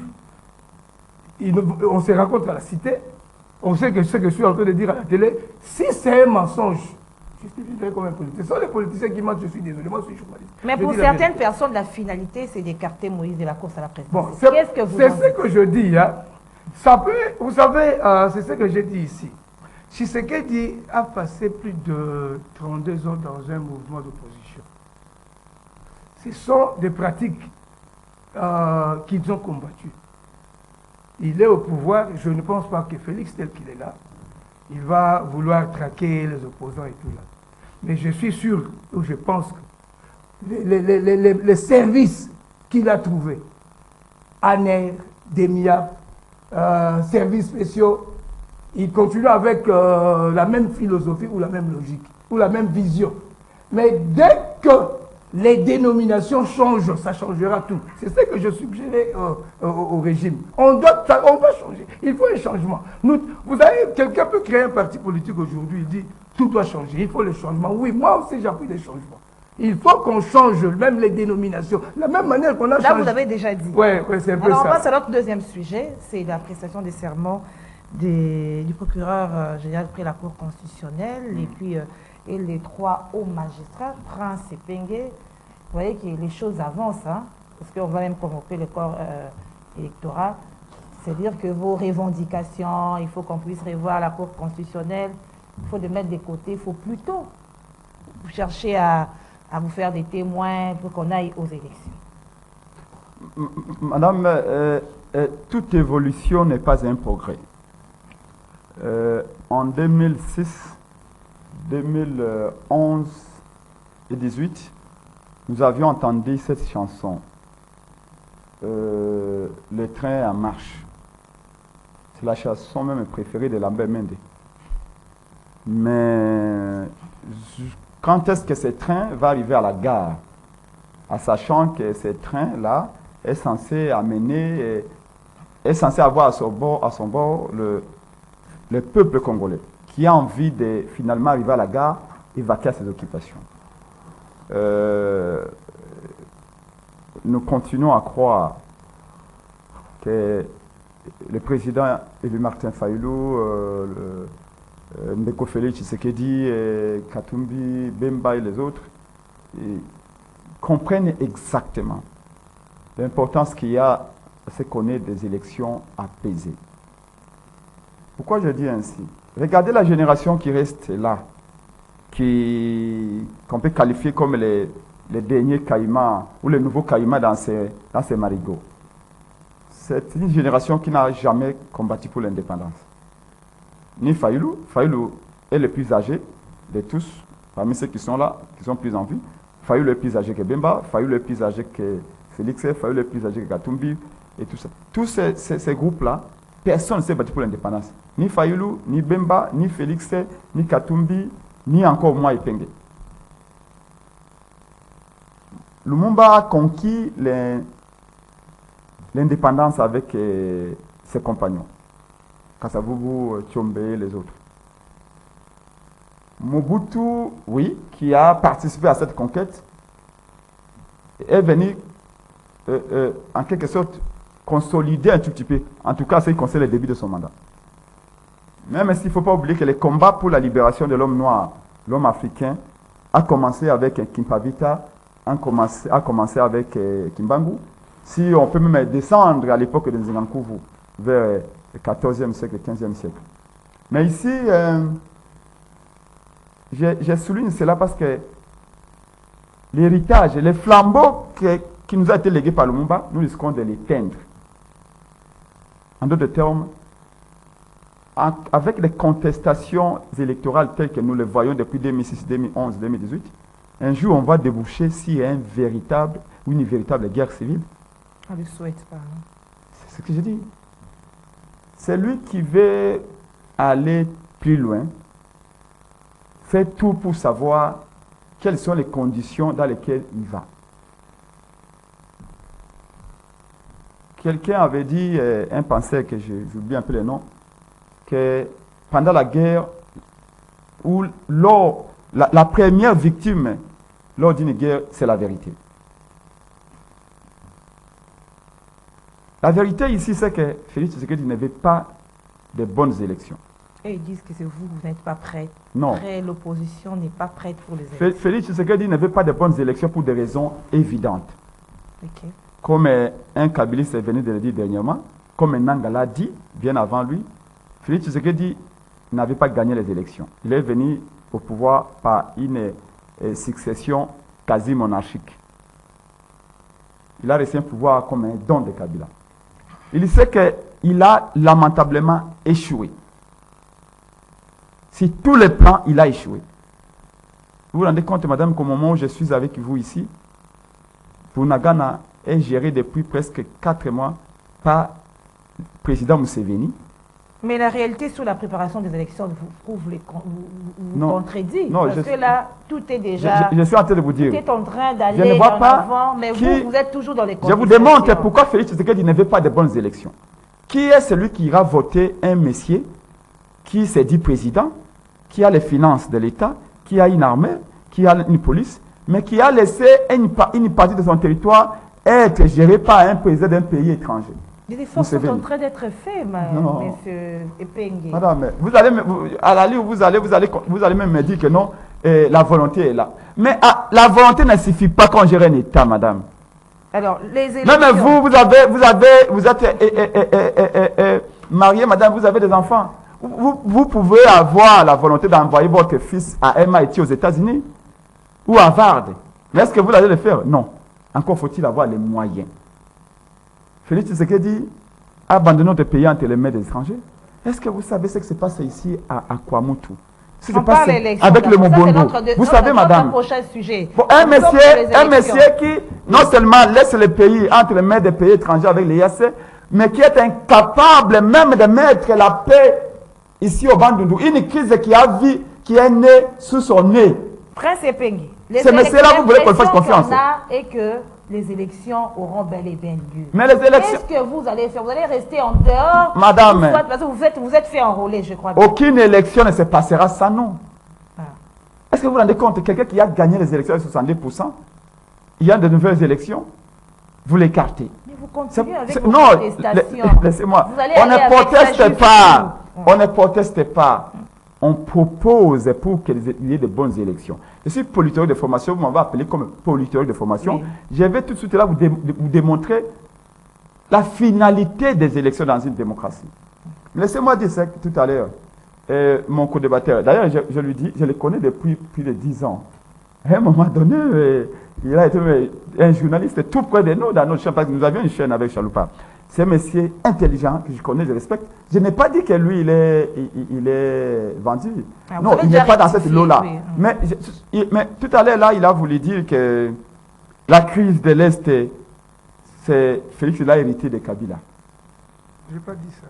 on se rencontre à la cité, on sait que ce que je suis en train de dire à la télé, si c'est un mensonge, je dirais comme un politicien. Ce sont les politiciens qui mentent, je suis désolé, moi je suis journaliste. Mais pour certaines personnes, la finalité, c'est d'écarter Moïse de la course à la présidence. Bon, qu'est-ce que vous c'est ce que je dis. Hein. Ça peut, vous savez, c'est ce que j'ai dit ici. Tshisekedi a passé plus de 32 ans dans un mouvement d'opposition. Ce sont des pratiques qu'ils ont combattues. Il est au pouvoir, je ne pense pas que Félix, tel qu'il est là, il va vouloir traquer les opposants et tout là. Mais je suis sûr, ou je pense que les services qu'il a trouvés, ANER, DEMIA, services spéciaux, il continue avec la même philosophie ou la même logique, ou la même vision. Mais dès que les dénominations changent, ça changera tout. C'est ce que je suggérais au régime. On doit changer. Il faut un changement. Vous savez, quelqu'un peut créer un parti politique aujourd'hui, il dit tout doit changer, il faut le changement. Oui, moi aussi j'appuie les changements. Il faut qu'on change même les dénominations. La même manière qu'on a changé. Là, vous avez déjà dit. Oui, c'est un peu ça. Alors, on passe à notre deuxième sujet, c'est la prestation des serments du procureur général près la Cour constitutionnelle et puis et les 3 hauts magistrats, Prince et Pengue. Vous voyez que les choses avancent, hein, parce qu'on va même convoquer le corps électoral. C'est-à-dire que vos revendications, il faut qu'on puisse revoir la Cour constitutionnelle. il faut les mettre de côté, il faut plutôt chercher à vous faire des témoins pour qu'on aille aux élections. Madame, toute évolution n'est pas un progrès. En 2006, 2011 et 2018, nous avions entendu cette chanson, Le train en marche. C'est la chanson même préférée de Lambert Mende. Mais quand est-ce que ce train va arriver à la gare, en sachant que ce train-là est censé amener, est censé avoir à son bord le peuple congolais, qui a envie de finalement arriver à la gare et vaquer à ses occupations. Nous continuons à croire que le président Élie Martin Fayulu, Ndeko Félix Tshisekedi, Katumbi, Bemba et les autres comprennent exactement l'importance qu'il y a à ce qu'on ait des élections apaisées. Pourquoi je dis ainsi? Regardez la génération qui reste là, qu'on peut qualifier comme les derniers caïmans ou les nouveaux caïmans dans ces marigots. C'est une génération qui n'a jamais combattu pour l'indépendance. Ni Fayulu. Fayulu est le plus âgé de tous, parmi ceux qui sont là, qui sont plus en vie. Fayulu est plus âgé que Bemba, Fayulu est plus âgé que Félix, Fayulu est plus âgé que Katumbi, et tout ça. Tous ces groupes-là, personne ne s'est battu pour l'indépendance. Ni Fayulu, ni Bemba, ni Félix, ni Katumbi, ni encore moi Epenge. Lumumba a conquis l'indépendance avec ses compagnons. Kasavubu, Tchombe et les autres. Mobutu, oui, qui a participé à cette conquête, est venu en quelque sorte consolider un tout petit peu, en tout cas, ce qui concerne le début de son mandat. Même s'il ne faut pas oublier que le combat pour la libération de l'homme noir, l'homme africain, a commencé avec Kimpavita, a commencé avec Kimbangu. Si on peut même descendre à l'époque de Nzingankuvu, vers le 14e siècle, le 15e siècle. Mais ici, je souligne cela parce que l'héritage, les flambeaux qui nous a été légué par Lumumba, nous risquons de l'éteindre. En d'autres termes, avec les contestations électorales telles que nous les voyons depuis 2006, 2011, 2018, un jour on va déboucher s'il y a une véritable guerre civile. On le souhaite pas. C'est ce que je dis. C'est lui qui veut aller plus loin, fait tout pour savoir quelles sont les conditions dans lesquelles il va. Quelqu'un avait dit, un penseur que j'oublie un peu le nom, que pendant la guerre, la première victime lors d'une guerre, c'est la vérité. La vérité ici, c'est que Félix Tshisekedi n'avait pas de bonnes élections. Et ils disent que c'est vous n'êtes pas prêt. Non. L'opposition n'est pas prête pour les élections. Félix Tshisekedi n'avait pas de bonnes élections pour des raisons évidentes. Okay. Comme un Kabiliste est venu de le dire dernièrement, comme un Nangala dit, bien avant lui, Félix Tshisekedi n'avait pas gagné les élections. Il est venu au pouvoir par une succession quasi monarchique. Il a reçu un pouvoir comme un don de Kabila. Il sait qu'il a lamentablement échoué. Sur tous les plans, il a échoué. Vous vous rendez compte, madame, qu'au moment où je suis avec vous ici, Bunagana est géré depuis presque 4 mois par le président Museveni. Mais la réalité sur la préparation des élections vous contredit. Non, parce que là, tout est déjà... Je suis en train de vous dire. Tout est en train d'aller en avant, mais vous êtes toujours dans les conditions. Je vous démontre pourquoi Félix Tshisekedi ne veut pas de bonnes élections. Qui est celui qui ira voter un messier qui s'est dit président, qui a les finances de l'État, qui a une armée, qui a une police, mais qui a laissé une partie de son territoire être gérée par un président d'un pays étranger? Les efforts sont en train d'être faits, monsieur Epenge. Madame, à la ligne où vous allez même me dire que non, la volonté est là. Mais la volonté ne suffit pas quand on gère un État, madame. Alors, les élections... Même vous êtes mariée, madame, vous avez des enfants. Vous pouvez avoir la volonté d'envoyer votre fils à MIT aux États-Unis ou à Harvard. Mais est-ce que vous allez le faire? Non. Encore faut-il avoir les moyens. Félix Tshisekedi a abandonné notre pays entre les mains des étrangers. Est-ce que vous savez ce qui s'est passé ici à Kwamutu? On parle d'élection. Avec le Mobondo. Vous savez, madame, prochain sujet. Bon, un monsieur qui non seulement laisse le pays entre les mains des pays étrangers avec les IAC, mais qui est incapable même de mettre la paix ici au Bandundu. Une crise qui est née sous son nez. Prince Epengui, ce monsieur-là, vous voulez qu'on fasse confiance? Et que les élections auront bel et bien lieu. Mais les élections... Qu'est-ce que vous allez faire? Vous allez rester en dehors? Madame... Parce que vous êtes fait enrôler, je crois. Aucune élection ne se passera sans nous. Est-ce que vous vous rendez compte, quelqu'un qui a gagné les élections avec 70%, il y a de nouvelles élections, vous l'écartez. Mais vous continuez avec vos protestations. Laissez-moi. On ne proteste pas. On ne proteste pas. On propose pour qu'il y ait de bonnes élections. Je suis politologue de formation, vous m'avez appelé comme politologue de formation. Oui. Je vais tout de suite là vous démontrer la finalité des élections dans une démocratie. Laissez-moi dire ça tout à l'heure. Mon co-débatteur, d'ailleurs je lui dis, je le connais depuis plus de 10 ans. À un moment donné, il a été un journaliste tout près de nous dans notre chaîne, parce que nous avions une chaîne avec Chaloupa. C'est un monsieur intelligent que je connais, je respecte. Je n'ai pas dit que lui, il est vendu. Ah, non, il n'est pas dans cette lot-là. Oui. Mais tout à l'heure, là, il a voulu dire que la crise de l'Est, c'est Félix l'a hérité de Kabila. Je n'ai pas dit ça.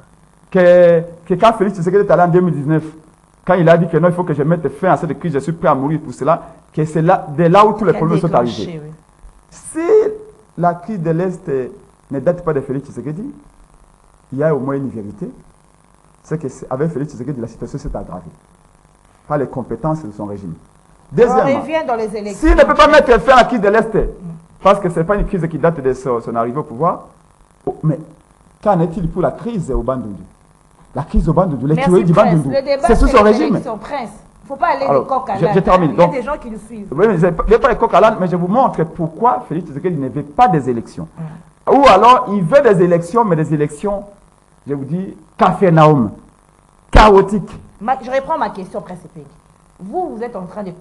Que quand Félix Tshisekedi est allé en 2019, quand il a dit que non, il faut que je mette fin à cette crise, je suis prêt à mourir pour cela, que c'est là, de là où tous les problèmes sont arrivés. Oui. Si la crise de l'Est ne date pas de Félix Tshisekedi, il y a au moins une vérité, c'est qu'avec Félix Tshisekedi, la situation s'est aggravée par les compétences de son régime. Deuxièmement, s'il ne peut pas mettre fin à la crise de l'Est, parce que ce n'est pas une crise qui date de son arrivée au pouvoir, mais qu'en est-il pour la crise au Bandundu? La crise au Bandundu, les tués du Bandundu, c'est sous son régime. Il ne faut pas aller les coq à l'âne. Je termine. Il y a des gens qui le suivent. Oui, je ne vais pas les coq à l'âne, mais je vous montre pourquoi Félix Tshisekedi ne veut pas des élections. Ou alors, il veut des élections, mais des élections, je vous dis, Capharnaüm, chaotiques. Je reprends ma question, Prince Epengui. Vous êtes en train de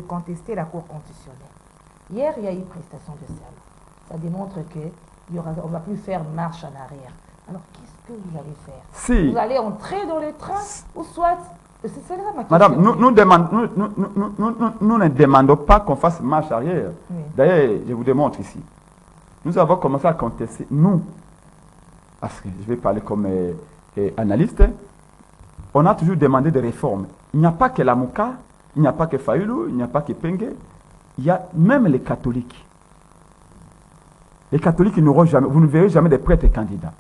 contester la Cour constitutionnelle. Hier, il y a eu prestation de serment. Ça démontre qu'on ne va plus faire marche en arrière. Alors, qu'est-ce que vous allez faire? Si. Vous allez entrer dans le train ou soit... C'est ça ma question. Madame, nous ne demandons pas qu'on fasse marche arrière. Oui. D'ailleurs, je vous démontre ici. Nous avons commencé à contester, nous, parce que je vais parler comme analyste, on a toujours demandé des réformes. Il n'y a pas que la Mouka, il n'y a pas que Fayoulou, il n'y a pas que Pengue, il y a même les catholiques. Les catholiques, vous ne verrez jamais des prêtres candidats.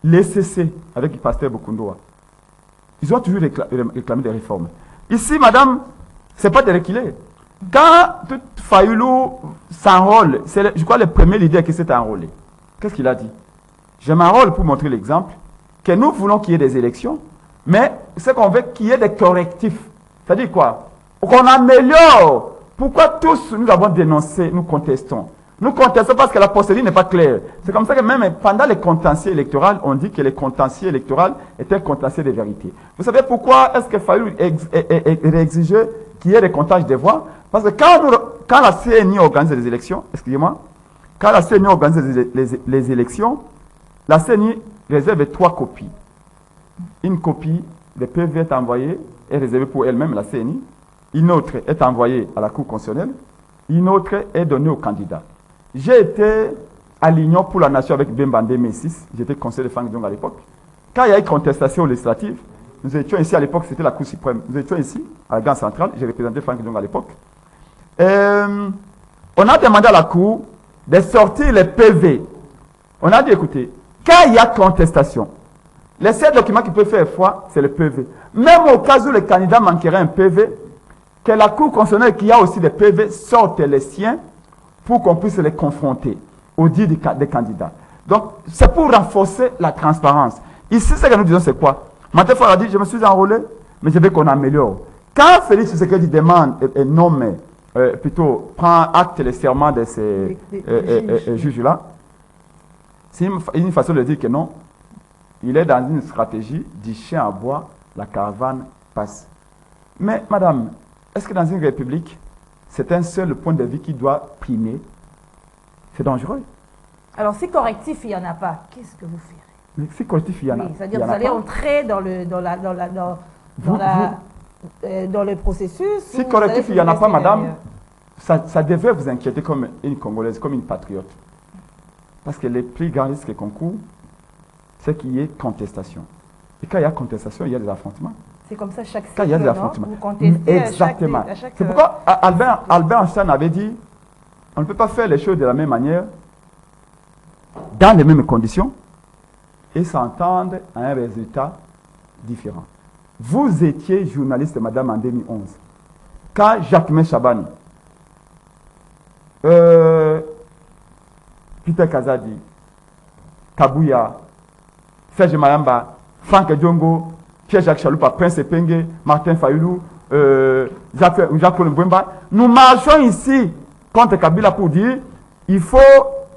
Les CC, avec le pasteur Bokundoa, ils ont toujours réclamé des réformes. Ici, madame, ce n'est pas de reculer. Quand tout Fayoulou s'enrôle, c'est, je crois, le premier leader qui s'est enrôlé. Qu'est-ce qu'il a dit? Je m'enrôle pour montrer l'exemple que nous voulons qu'il y ait des élections, mais ce qu'on veut qu'il y ait des correctifs. C'est-à-dire quoi? Qu'on améliore. Pourquoi tous nous avons dénoncé, nous contestons? Nous contestons parce que la procédure n'est pas claire. C'est comme ça que même pendant les contentieux électoraux, on dit que les contentieux électoraux étaient contentieux de vérité. Vous savez pourquoi est-ce que Fayoulou exigeait qu'il y ait des comptages des voix? Parce que quand la CNI organise les élections, excusez-moi, quand la CNI organise les élections, la CNI réserve 3 copies. Une copie, le PV est envoyée, est réservée pour elle-même, la CNI. Une autre est envoyée à la Cour constitutionnelle. Une autre est donnée au candidat. J'ai été à l'Union pour la Nation avec Bemba en 2006. J'étais conseiller de Franck Diongue à l'époque. Quand il y a eu contestation législative, nous étions ici à l'époque, c'était la Cour suprême. Nous étions ici, à la gare centrale. J'ai représenté Franck Diongue à l'époque. On a demandé à la Cour de sortir les PV. On a dit, écoutez, quand il y a contestation, les seuls documents qui peuvent faire foi, c'est le PV. Même au cas où le candidat manquerait un PV, que la Cour constitutionnelle qui a aussi des PV sorte les siens pour qu'on puisse les confronter au dit des candidats. Donc, c'est pour renforcer la transparence. Ici, ce que nous disons, c'est quoi? Matefort a dit, je me suis enrôlé, mais je veux qu'on améliore. Quand Félix Tshisekedi demande et nomme, plutôt prend acte les serments de ces juges-là, c'est une façon de dire que non, il est dans une stratégie du chien à bois, la caravane passe. Mais madame, est-ce que dans une république, c'est un seul point de vue qui doit primer? C'est dangereux. Alors, si correctif, il n'y en a pas, qu'est-ce que vous ferez? Mais si collectif, il y en a. Oui, c'est-à-dire que vous allez entrer dans le processus. Si collectif, il n'y en a pas, madame, ça devrait vous inquiéter comme une Congolaise, comme une patriote. Parce que les plus grands risques qu'on court, c'est qu'il y ait contestation. Et quand il y a contestation, il y a des affrontements. C'est comme ça chaque Quand il y a des cycle, affrontements. vous contestez Exactement. à chaque C'est pourquoi Albert Einstein avait dit, on ne peut pas faire les choses de la même manière, dans les mêmes conditions, et s'entendre à un résultat différent. Vous étiez journaliste, madame, en 2011. Quand Jacquemin Chabani, Peter Kazadi, Kabouya, Serge Mayamba, Franck Diongo, Pierre-Jacques Chaloupa, Prince Epenge, Martin Fayoulou, Jacques-Paul Mbouemba, nous marchons ici contre Kabila pour dire il faut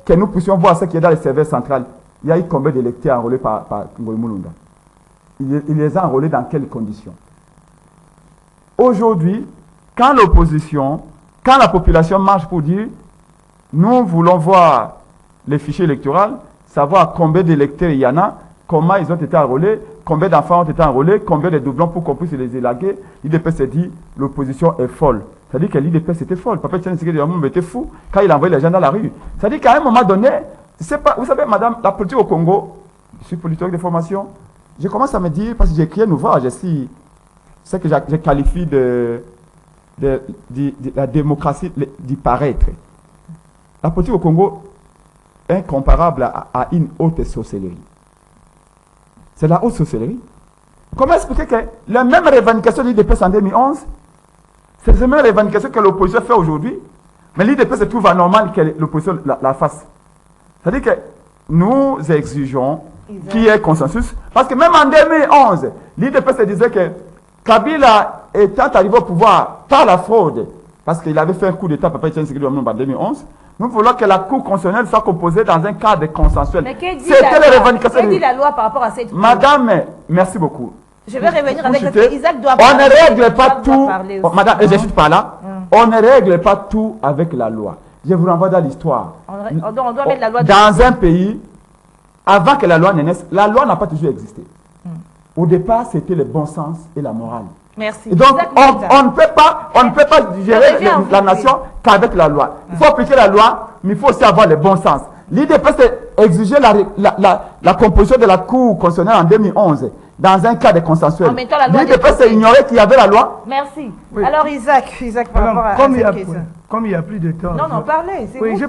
que nous puissions voir ce qui est dans les serveurs centrales. Il y a eu combien d'électeurs enrôlés par Ngoï Moulunda? Il les a enrôlés dans quelles conditions? Aujourd'hui, quand l'opposition, quand la population marche pour dire nous voulons voir les fichiers électoraux, savoir combien d'électeurs il y en a, comment ils ont été enrôlés, combien d'enfants ont été enrôlés, combien de doublons pour qu'on puisse les élaguer, l'IDP s'est dit l'opposition est folle. C'est-à-dire que l'IDP c'était folle. Papa Tchani était fou quand il envoyait les gens dans la rue. C'est-à-dire qu'à un moment donné, pas, vous savez, madame, la politique au Congo, je suis politologue de formation, je commence à me dire, parce que j'ai écrit un ouvrage ici, c'est que je qualifie de la démocratie du paraître. La politique au Congo est comparable à une haute sorcellerie. C'est la haute sorcellerie. Comment expliquer que les mêmes revendications de l'IDP en 2011, c'est les mêmes revendications que l'opposition fait aujourd'hui, mais l'IDP se trouve anormal que l'opposition la fasse. C'est-à-dire que nous exigeons qu'il y ait consensus, parce que même en 2011, l'IDP se disait que Kabila étant arrivé au pouvoir par la fraude, parce qu'il avait fait un coup d'État en 2011, nous voulons que la Cour constitutionnelle soit composée dans un cadre consensuel. Mais que dit, que dit la loi par rapport à cette... Madame, merci beaucoup. Je vais revenir avec le fait Isaac doit parler. On ne règle pas tout. Madame, et je suis pas là. On ne règle pas tout avec la loi. Je vous renvoie dans l'histoire. On doit mettre la loi dans un pays, avant que la loi ne naisse, la loi n'a pas toujours existé. Au départ, c'était le bon sens et la morale. Merci. Et donc, on ne peut pas gérer la nation qu'avec la loi. Il faut appliquer la loi, mais il faut aussi avoir le bon sens. L'IDP, c'est exiger la composition de la Cour constitutionnelle en 2011 dans un cadre consensuel. L'IDP, c'est ignorer qu'il y avait la loi. Merci. Oui. Alors, Isaac par rapport à comme il n'y a plus de temps. Non, parlez. Oui, je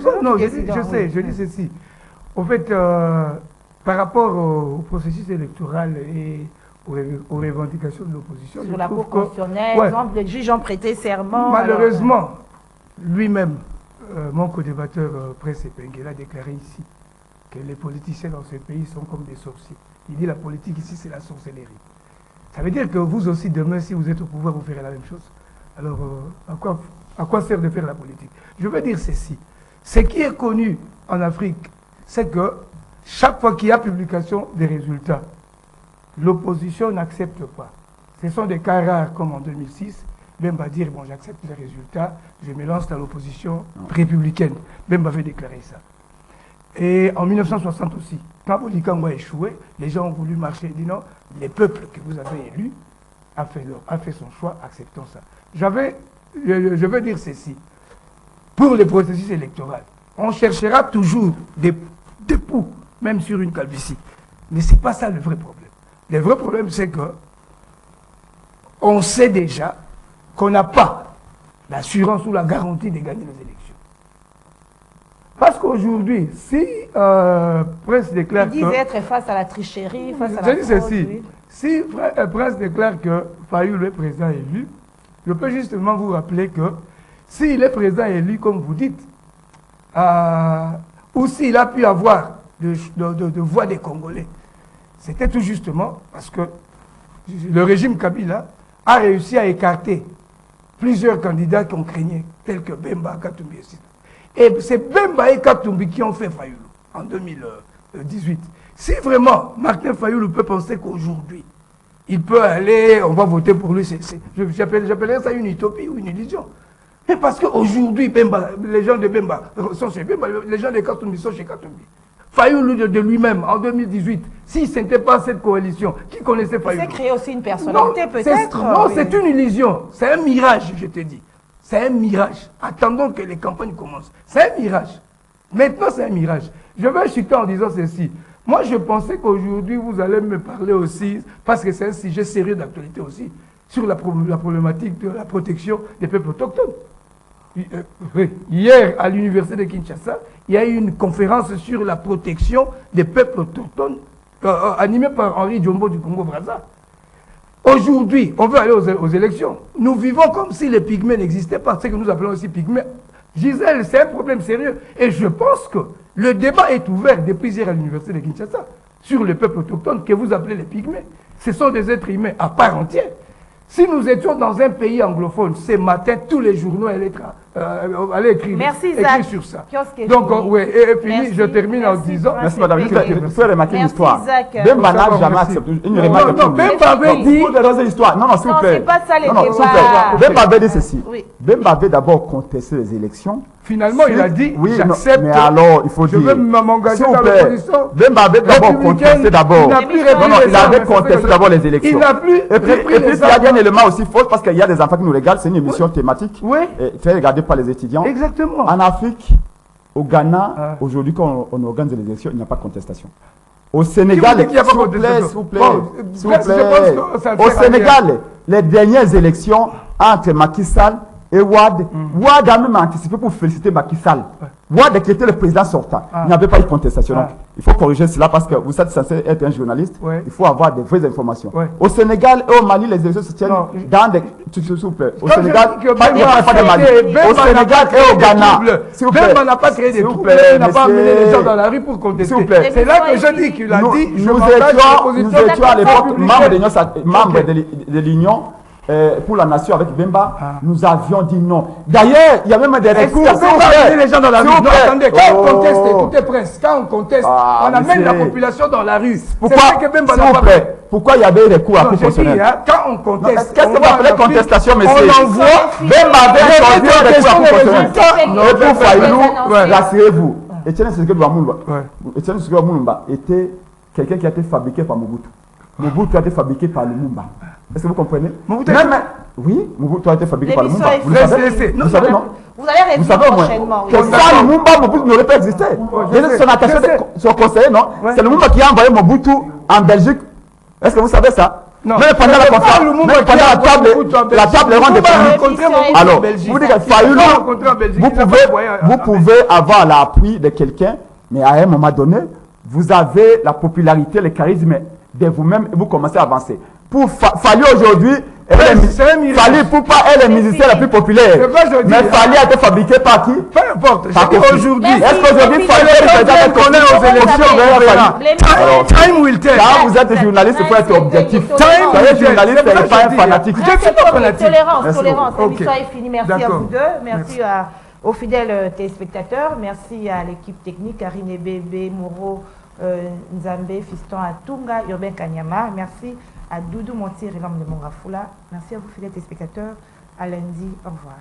sais, je dis ceci. Au fait, par rapport au processus électoral et aux revendications de l'opposition. Sur la Cour constitutionnelle, les juges ont prêté serment. Malheureusement, lui-même, mon co-débatteur Prince Epenge a déclaré ici que les politiciens dans ce pays sont comme des sorciers. Il dit la politique ici, c'est la sorcellerie. Ça veut dire que vous aussi, demain, si vous êtes au pouvoir, vous ferez la même chose. Alors, à quoi sert de faire la politique? Je veux dire ceci. Ce qui est connu en Afrique, c'est que chaque fois qu'il y a publication des résultats, l'opposition n'accepte pas. Ce sont des cas rares comme en 2006. Même va dire, bon, j'accepte les résultats, je me lance dans l'opposition républicaine. Même avait déclaré ça. Et en 1960 aussi, quand Bodikango a échoué, les gens ont voulu marcher et dit non, les peuples que vous avez élus a fait son choix, acceptons ça. Je veux dire ceci. Pour le processus électoral, on cherchera toujours des poux, même sur une calvitie. Mais ce n'est pas ça le vrai problème. Le vrai problème, c'est que on sait déjà qu'on n'a pas l'assurance ou la garantie de gagner les élections. Parce qu'aujourd'hui, si Prince déclare que... Il disait être face à la tricherie, face à la fraude. Ceci. Si Prince déclare que Fayoulou est président élu, je peux justement vous rappeler que s'il est président élu, comme vous dites, ou s'il a pu avoir de voix des Congolais, c'était tout justement parce que le régime Kabila a réussi à écarter plusieurs candidats qu'on craignait, tels que Bemba, Katumbi, etc. Et c'est Bemba et Katumbi qui ont fait Fayoulou en 2018. Si vraiment Martin Fayulu peut penser qu'aujourd'hui, il peut aller, on va voter pour lui, j'appellerais ça une utopie ou une illusion. Mais parce qu'aujourd'hui, les gens de Bemba sont chez Bemba, les gens de Katumbi sont chez Katumbi. Fayulu de lui-même, en 2018, si ce n'était pas cette coalition, qui connaissait Fayulu? Il s'est créé aussi une personnalité, peut-être. Non, c'est une illusion. C'est un mirage, je te dis. C'est un mirage. Attendons que les campagnes commencent. C'est un mirage. Maintenant, c'est un mirage. Je vais chuter en disant ceci. Moi, je pensais qu'aujourd'hui, vous allez me parler aussi, parce que c'est un sujet sérieux d'actualité aussi, sur la problématique de la protection des peuples autochtones. Hier, à l'université de Kinshasa, il y a eu une conférence sur la protection des peuples autochtones, animée par Henri Djombo du Congo-Brazza. Aujourd'hui, on veut aller aux élections. Nous vivons comme si les pygmées n'existaient pas, ce que nous appelons aussi pygmées. Gisèle, c'est un problème sérieux. Et je pense que le débat est ouvert depuis hier à l'université de Kinshasa sur les peuples autochtones que vous appelez les pygmées. Ce sont des êtres humains à part entière. Si nous étions dans un pays anglophone, ce matin, tous les journaux allaient écrire, sur ça. Donc, oui, et puis je termine en disant... Merci madame, je peux remarquer une histoire. Bemba n'a jamais accepté une remarque. Non, Bemba avait dit... Non, non, s'il vous plaît. Non, c'est pas ça les débats. Bemba avait dit ceci. Bemba avait d'abord contesté les élections. Finalement, il a dit, oui, j'accepte, mais alors, il faut dire, je veux m'engager dans l'opposition. Bemba avait d'abord contesté d'abord. Il avait contesté d'abord les élections. Il n'a plus et puis, il y a un élément aussi faux, parce qu'il y a des enfants qui nous regardent, c'est une émission thématique, fait regarder par les étudiants. Exactement. En Afrique, au Ghana, aujourd'hui, quand on organise les élections, il n'y a pas de contestation. Au Sénégal, s'il vous plaît, au Sénégal, les dernières élections entre Macky Sall et Wade, Wade a même anticipé pour féliciter Macky Sall. Wade qui était le président sortant, il n'y avait pas eu de contestation. Donc, il faut corriger cela parce que vous êtes censé être un journaliste, il faut avoir des vraies informations. Au Sénégal et au Mali, les élections se tiennent dans des... S'il vous plaît. Au Sénégal, il n'y a pas de Mali. Au Sénégal et au Ghana. S'il vous plaît. Bemba n'a pas créé des troubles, il n'a pas amené les gens dans la rue pour contester. C'est là que je dis qu'il a dit... Nous étions à l'époque membres de l'Union pour la nation avec Bemba, nous avions dit non. D'ailleurs, il y a même des recours. Les gens dans la rue. Non, attendez, quand on conteste, tout est presse. Quand on conteste, on amène la population dans la rue. Pourquoi il y avait des recours à proportionnel? Quand on conteste, qu'est-ce que vous appelez contestation, monsieur? On envoie Bemba avait introduit des recours à proportionnel. Et pour Fayulu, rassurez-vous, Etienne Tshisekedi Lumumba était quelqu'un qui a été fabriqué par Mobutu. Mobutu a été fabriqué par Lumumba. Est-ce que vous comprenez? Oui, Mobutu a été fabriqué par Lumumba. Vous savez, non? Vous allez réviser prochainement. Que ça, Lumumba, Mobutu n'aurait pas existé. Son conseiller, non? C'est Lumumba qui a envoyé Mobutu en Belgique. Est-ce que vous savez ça? Non. Même pendant la conférence, même pendant la table ronde des pays. Alors, vous dites que Fayulu, vous pouvez avoir l'appui de quelqu'un, mais à un moment donné, vous avez la popularité, le charisme de vous-même et vous commencez à avancer. Pour Fayulu aujourd'hui, Fayulu Poupa est le musicien le plus populaire. Mais Fayulu a été fabriqué par qui? Peu importe. Aujourd'hui, est-ce qu'aujourd'hui Fayulu est président aux élections? Time will tell. Quand vous êtes journaliste, il faut être objectif. Soyez journaliste et pas un fanatique. Tolérance. L'émission est finie. Merci à vous deux. Merci aux fidèles téléspectateurs. Merci à l'équipe technique, Karine Bébé, Mouro, Nzambe, Fiston Atunga, Urbain Kanyama. Merci à Doudou Montier et l'homme de Mongafoula. Merci à vous, fidèles téléspectateurs. À lundi. Au revoir.